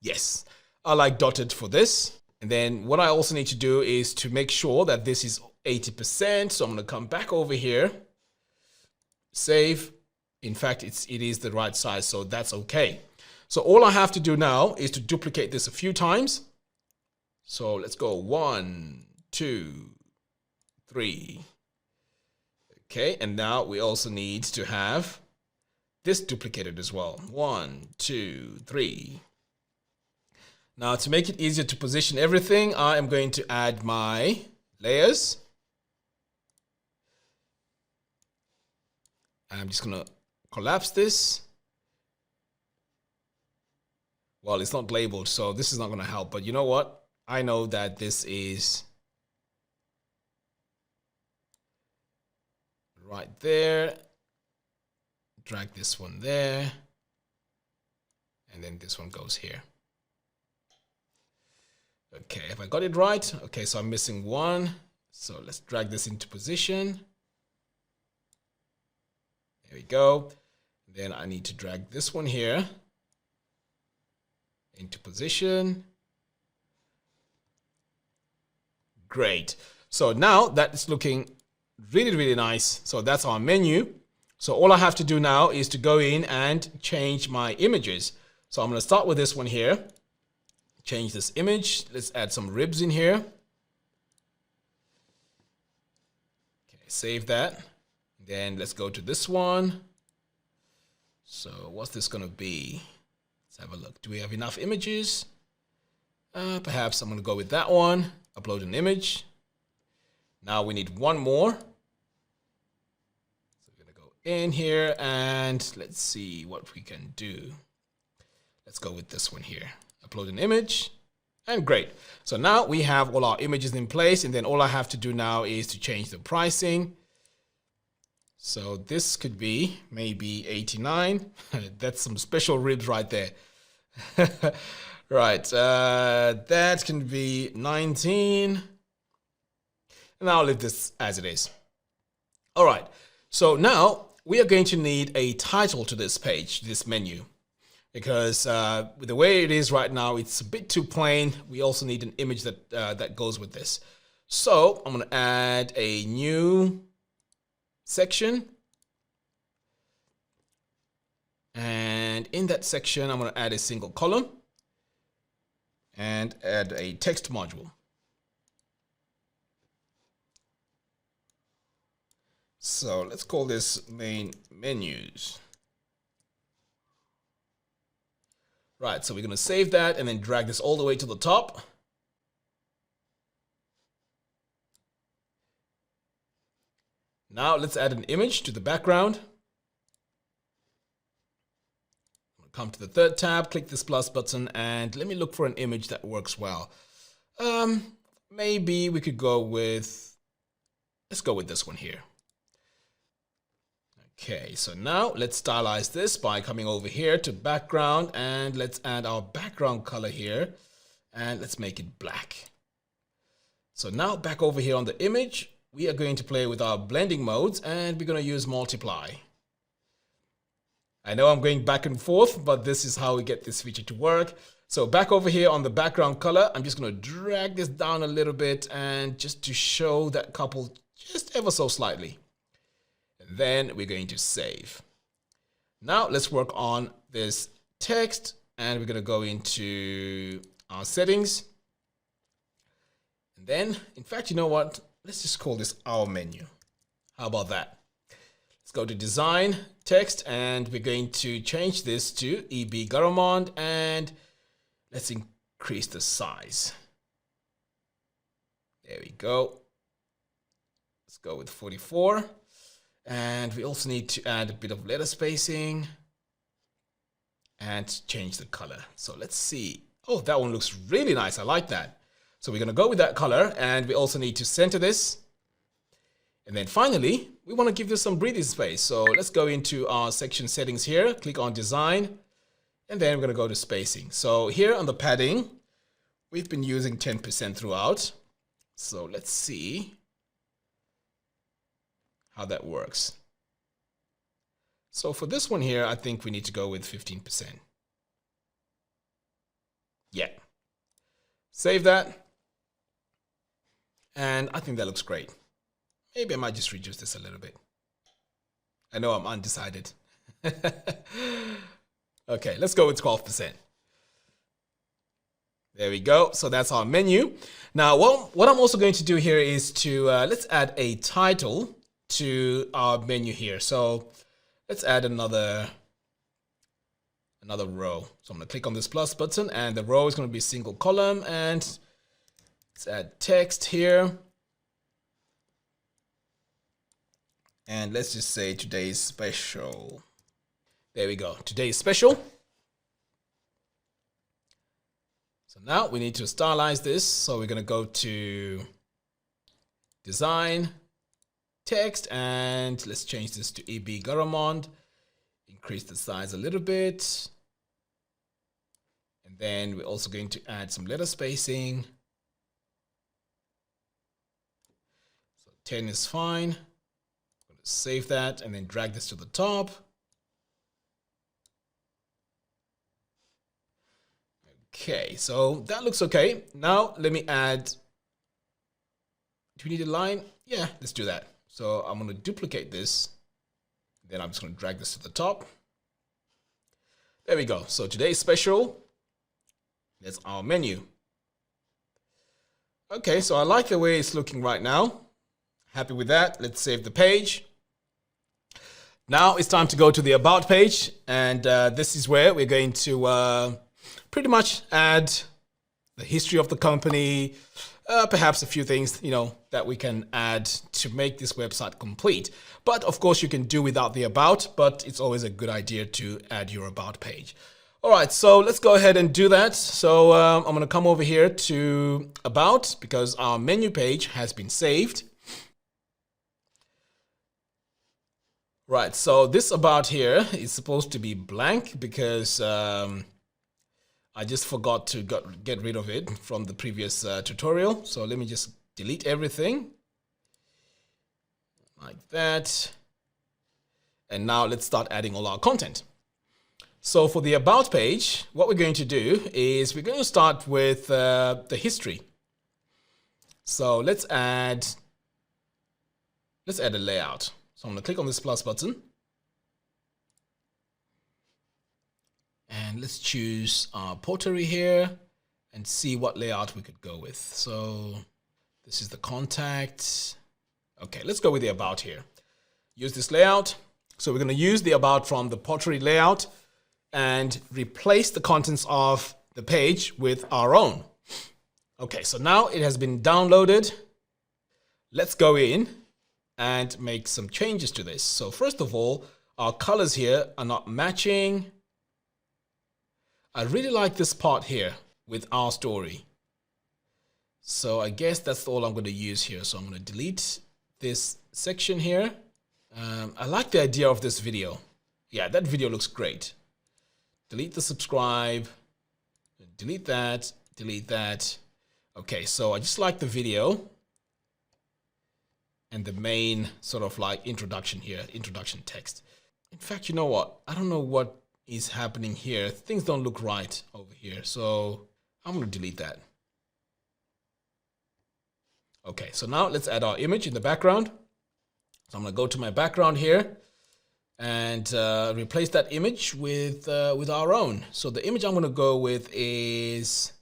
Speaker 1: Yes, I like dotted for this. And then what I also need to do is to make sure that this is 80%. So I'm going to come back over here, save. In fact, it is the right size, so that's okay. So all I have to do now is to duplicate this a few times. So let's go 1, 2, 3. Okay, and now we also need to have this duplicated as well. 1, 2, 3. Now to make it easier to position everything, I am going to add my layers. I'm just going to collapse this. Well, it's not labeled, so this is not going to help. But you know what? I know that this is right there. Drag this one there. And then this one goes here. Okay, have I got it right? Okay, so I'm missing one. So let's drag this into position. There we go. Then I need to drag this one here into position. Great. So now that's looking really, really nice. So that's our menu. So all I have to do now is to go in and change my images. So I'm going to start with this one here. Change this image. Let's add some ribs in here. Okay, save that. Then let's go to this one. So what's this going to be? Let's have a look. Do we have enough images? Perhaps I'm going to go with that one. Upload an image. Now we need one more. So we're going to go in here and let's see what we can do. Let's go with this one here. Upload an image. And great. So now we have all our images in place, and then all I have to do now is to change the pricing. So this could be maybe 89. That's some special ribs right there. Right. That can be 19. And I'll leave this as it is. All right. So now we are going to need a title to this page, this menu. Because with the way it is right now, it's a bit too plain. We also need an image that that goes with this. So I'm going to add a new section. And in that section, I'm going to add a single column and add a text module. So let's call this main menus. Right, so we're going to save that and then drag this all the way to the top. Now let's add an image to the background. Come to the third tab, click this plus button, and let me look for an image that works well. Maybe we could go with, let's go with this one here. Okay, so now let's stylize this by coming over here to background, and let's add our background color here, and let's make it black. So now back over here on the image, we are going to play with our blending modes, and we're going to use multiply. I know I'm going back and forth, but this is how we get this feature to work. So back over here on the background color, I'm just going to drag this down a little bit, and just to show that couple just ever so slightly. Then we're going to save. Now let's work on this text, and we're going to go into our settings. And then, in fact, you know what? Let's just call this our menu. How about that? Let's go to design, text, and we're going to change this to EB Garamond, and let's increase the size. There we go. Let's go with 44. And we also need to add a bit of letter spacing and change the color. So let's see. Oh, that one looks really nice. I like that. So we're going to go with that color, and we also need to center this. And then finally, we want to give this some breathing space. So let's go into our section settings here, click on design, and then we're going to go to spacing. So here on the padding, we've been using 10% throughout. So let's see how that works. So for this one here, I think we need to go with 15%. Yeah. Save that. And I think that looks great. Maybe I might just reduce this a little bit. I know I'm undecided. Okay, let's go with 12%. There we go. So that's our menu. Now, what I'm also going to do here is to, let's add a title to our menu here. So let's add another row. So I'm going to click on this plus button, and the row is going to be single column, and let's add text here. And let's just say today's special. There we go. Today's special. So now we need to stylize this. So we're going to go to design, text, and let's change this to EB Garamond. Increase the size a little bit. And then we're also going to add some letter spacing. So 10 is fine. I'm going to save that and then drag this to the top. Okay, so that looks okay. Now let me add, do we need a line? Yeah, let's do that. So I'm going to duplicate this. Then I'm just going to drag this to the top. There we go. So today's special. That's our menu. Okay, so I like the way it's looking right now. Happy with that. Let's save the page. Now it's time to go to the About page, and this is where we're going to pretty much add the history of the company, perhaps a few things, that we can add to make this website complete. But of course, you can do without the About, but it's always a good idea to add your About page. All right, so let's go ahead and do that. So I'm going to come over here to About because our menu page has been saved. Right, so this About here is supposed to be blank because I just forgot to get rid of it from the previous tutorial. So let me just delete everything like that. And now let's start adding all our content. So for the About page, what we're going to do is we're going to start with the history. So let's add a layout. So I'm going to click on this plus button. And let's choose our pottery here and see what layout we could go with. So this is the contact. Okay, let's go with the About here. Use this layout. So we're going to use the About from the pottery layout and replace the contents of the page with our own. Okay, so now it has been downloaded. Let's go in and make some changes to this. So first of all, our colors here are not matching. I really like this part here with our story. So I guess that's all I'm going to use here. So I'm going to delete this section here. I like the idea of this video. Yeah, that video looks great. Delete the subscribe. Delete that. Delete that. Okay, so I just like the video. And the main sort of like introduction here, introduction text. In fact, you know what? I don't know what is happening here. Things don't look right over here. So I'm going to delete that. Okay, so now let's add our image in the background. So I'm going to go to my background here and replace that image with our own. So the image I'm going to go with is,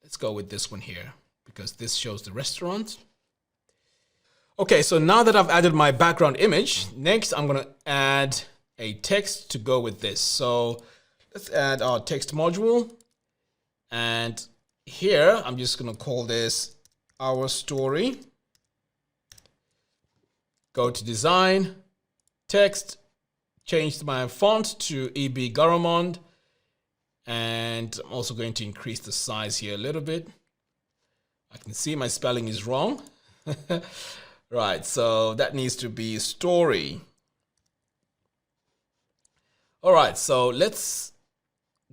Speaker 1: let's go with this one here because this shows the restaurant. Okay, so now that I've added my background image, next I'm going to add a text to go with this. So let's add our text module. And here I'm just going to call this Our Story. Go to design, text, change my font to EB Garamond. And I'm also going to increase the size here a little bit. I can see my spelling is wrong. Right, so that needs to be story. All right, so let's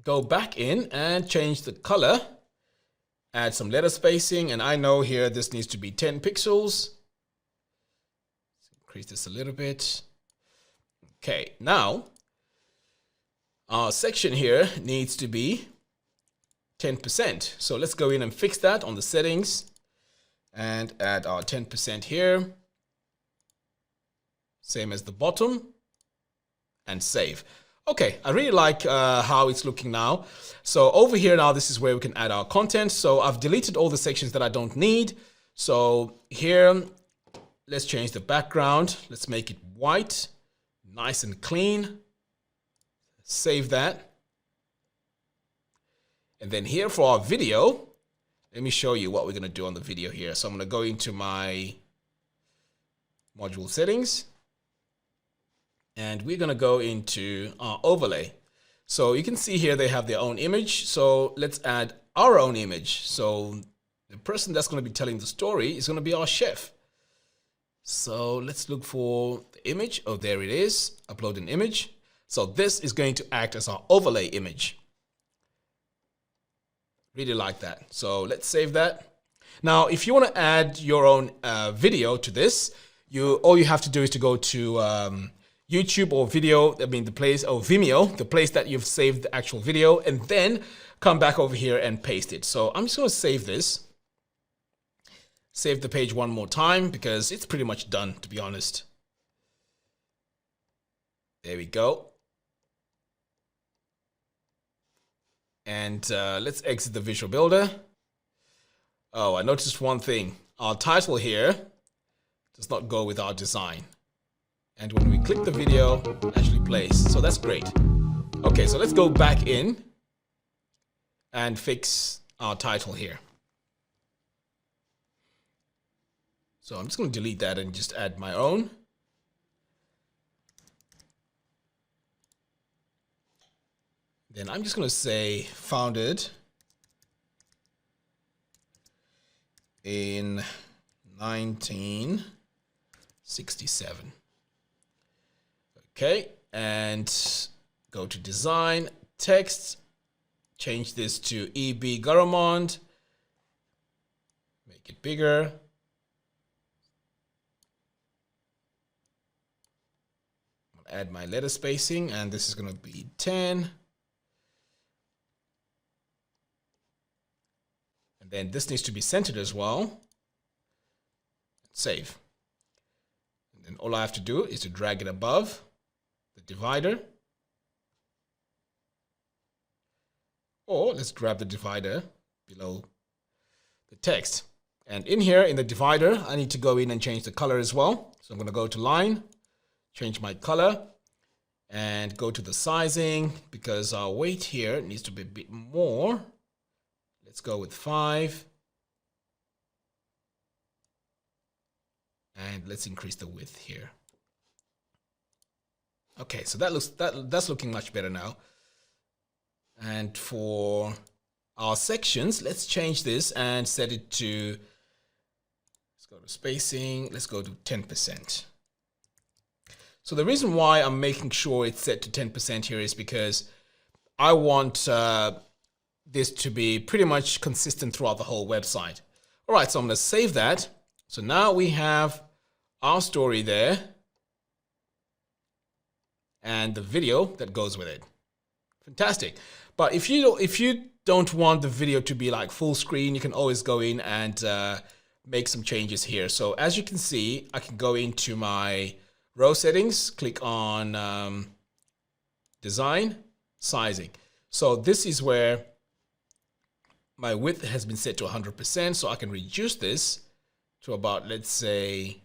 Speaker 1: go back in and change the color. Add some letter spacing, and I know here this needs to be 10 pixels. Let's increase this a little bit. Okay, now our section here needs to be 10%. So let's go in and fix that on the settings. And add our 10% here. Same as the bottom. And save. Okay, I really like how it's looking now. So over here now, this is where we can add our content. So I've deleted all the sections that I don't need. So here, let's change the background. Let's make it white. Nice and clean. Save that. And then here for our video, let me show you what we're going to do on the video here. So I'm going to go into my module settings. And we're going to go into our overlay. So you can see here they have their own image. So let's add our own image. So the person that's going to be telling the story is going to be our chef. So let's look for the image. Oh, there it is. Upload an image. So this is going to act as our overlay image. Really like that. So let's save that. Now, if you want to add your own video to this, all you have to do is to go to YouTube or Vimeo, the place that you've saved the actual video, and then come back over here and paste it. So I'm just going to save this. Save the page one more time because it's pretty much done, to be honest. There we go. And let's exit the Visual Builder. Oh, I noticed one thing. Our title here does not go with our design. And when we click the video, it actually plays. So that's great. Okay, so let's go back in and fix our title here. So I'm just going to delete that and just add my own. Then I'm just going to say founded in 1967. Okay, and go to design, text, change this to E.B. Garamond, make it bigger. I'll add my letter spacing, and this is going to be 10. And then this needs to be centered as well. Save. And then all I have to do is to drag it above the divider. Or let's grab the divider below the text. And in here, in the divider, I need to go in and change the color as well. So I'm going to go to line, change my color, and go to the sizing because our weight here needs to be a bit more. Let's go with 5. And let's increase the width here. Okay, so that's looking much better now. And for our sections, let's change this and set it to, let's go to spacing, let's go to 10%. So the reason why I'm making sure it's set to 10% here is because I want this to be pretty much consistent throughout the whole website. All right, so I'm going to save that. So now we have our story there and the video that goes with it. Fantastic. But if you don't want the video to be like full screen, you can always go in and make some changes here. So as you can see, I can go into my row settings, click on design, sizing. So this is where my width has been set to 100%. So I can reduce this to about, let's say,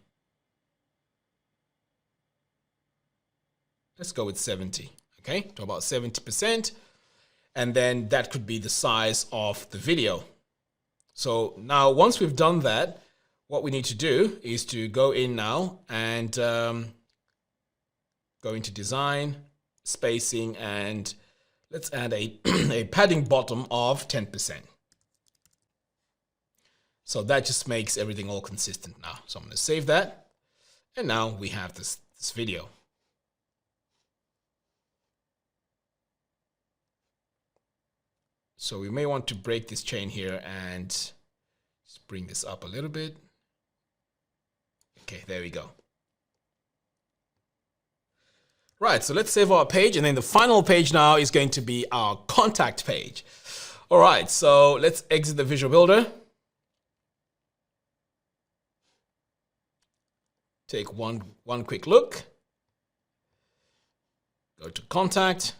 Speaker 1: let's go with 70, okay, to about 70%. And then that could be the size of the video. So now once we've done that, what we need to do is to go in now and go into design, spacing, and let's add a, a padding bottom of 10%. So that just makes everything all consistent now. So I'm going to save that. And now we have this video. So we may want to break this chain here and just bring this up a little bit. Okay, there we go. Right, so let's save our page, and then the final page now is going to be our contact page. All right, so let's exit the Visual Builder. Take one quick look. Go to Contact.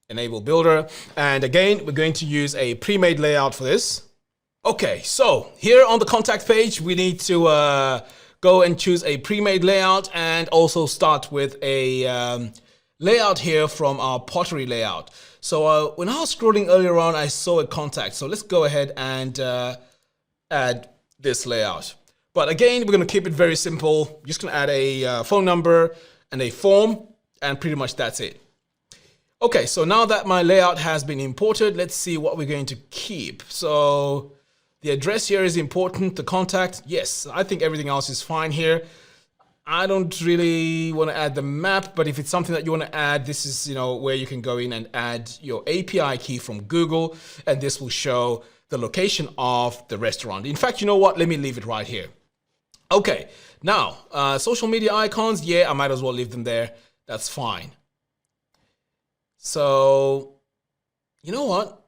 Speaker 1: Enable Builder. And again, we're going to use a pre-made layout for this. Okay, so here on the contact page, we need to go and choose a pre-made layout and also start with a layout here from our pottery layout. So when I was scrolling earlier on, I saw a contact. So let's go ahead and add this layout. But again, we're going to keep it very simple. Just going to add a phone number and a form, and pretty much that's it. Okay, so now that my layout has been imported, let's see what we're going to keep. So the address here is important, the contact, yes, I think everything else is fine here. I don't really want to add the map, but if it's something that you want to add, this is, you know, where you can go in and add your API key from Google, and this will show the location of the restaurant. In fact, you know what? Let me leave it right here. Okay, now, social media icons, yeah, I might as well leave them there. That's fine. So, you know what?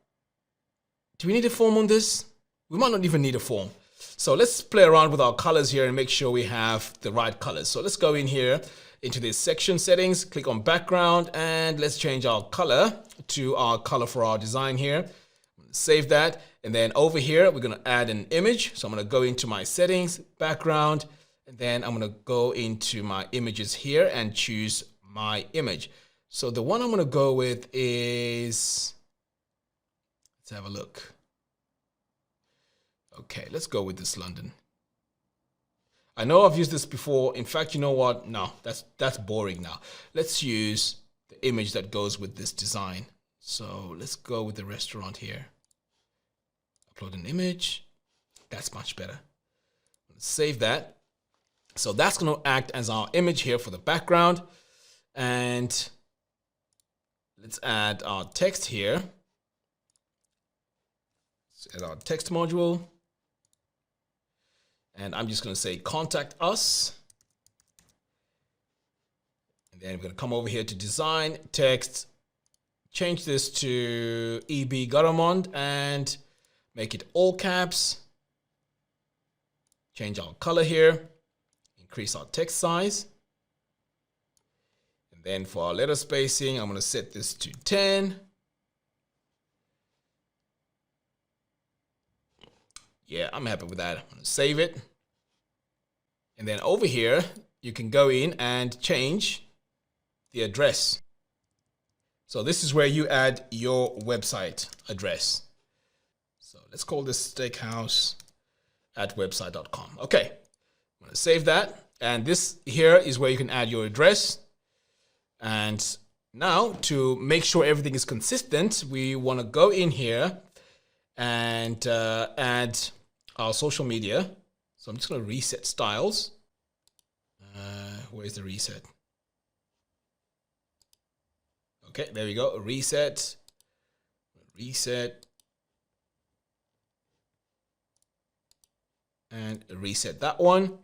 Speaker 1: Do we need a form on this? We might not even need a form. So let's play around with our colors here and make sure we have the right colors. So let's go in here into this section settings, click on background, and let's change our color to our color for our design here. Save that. And then over here, we're going to add an image. So I'm going to go into my settings, background, And then I'm going to go into my images here and choose my image. So the one I'm going to go with is, let's have a look. Okay, let's go with this London. I know I've used this before. In fact, you know what? No, that's boring now. Let's use the image that goes with this design. So let's go with the restaurant here. Upload an image. That's much better. Let's save that. So that's going to act as our image here for the background. And let's add our text here. Let's add our text module. And I'm just going to say contact us. And then we're going to come over here to design, text, change this to EB Garamond and make it all caps. Change our color here. Increase our text size. And then for our letter spacing, I'm going to set this to 10. Yeah, I'm happy with that. I'm going to save it. And then over here, you can go in and change the address. So this is where you add your website address. So let's call this steakhouse@website.com. Okay, I'm going to save that. And this here is where you can add your address. And now to make sure everything is consistent, we want to go in here and add our social media. So I'm just going to reset styles. Where's the reset? Okay, there we go. Reset. Reset. And reset that one.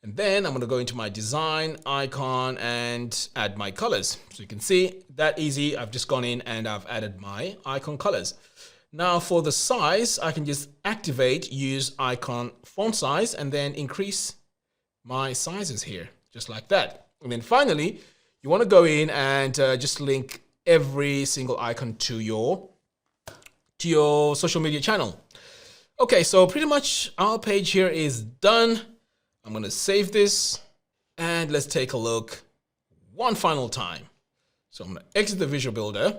Speaker 1: And then I'm going to go into my design icon and add my colors. So you can see that easy. I've just gone in and I've added my icon colors. Now for the size, I can just activate, use icon font size, and then increase my sizes here, just like that. And then finally, you want to go in and just link every single icon to your social media channel. Okay, so pretty much our page here is done. I'm going to save this and let's take a look one final time. So I'm going to exit the Visual Builder.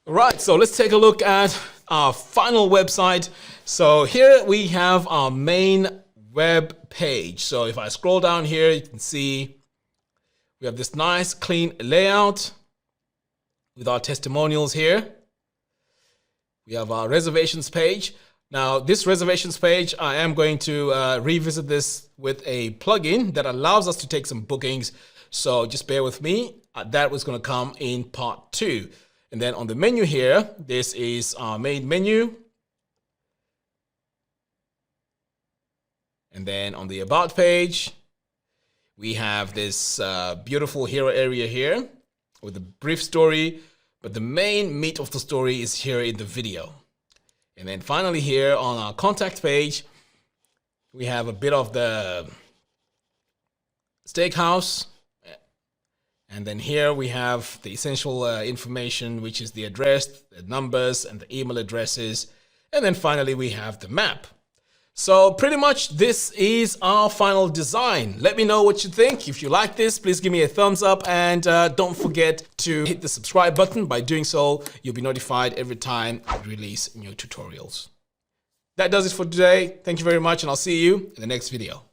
Speaker 1: All right, so let's take a look at our final website. So here we have our main web page. So if I scroll down here, you can see we have this nice clean layout with our testimonials here. We have our reservations page. Now this reservations page, I am going to revisit this with a plugin that allows us to take some bookings. So just bear with me. That was going to come in part 2. And then on the menu here, this is our main menu. And then on the About page, we have this beautiful hero area here with a brief story. But the main meat of the story is here in the video. And then finally here on our contact page, we have a bit of the steakhouse. And then here we have the essential information, which is the address, the numbers, and the email addresses. And then finally, we have the map. So pretty much this is our final design. Let me know what you think. If you like this, please give me a thumbs up. And don't forget to hit the subscribe button. By doing so, you'll be notified every time I release new tutorials. That does it for today. Thank you very much, and I'll see you in the next video.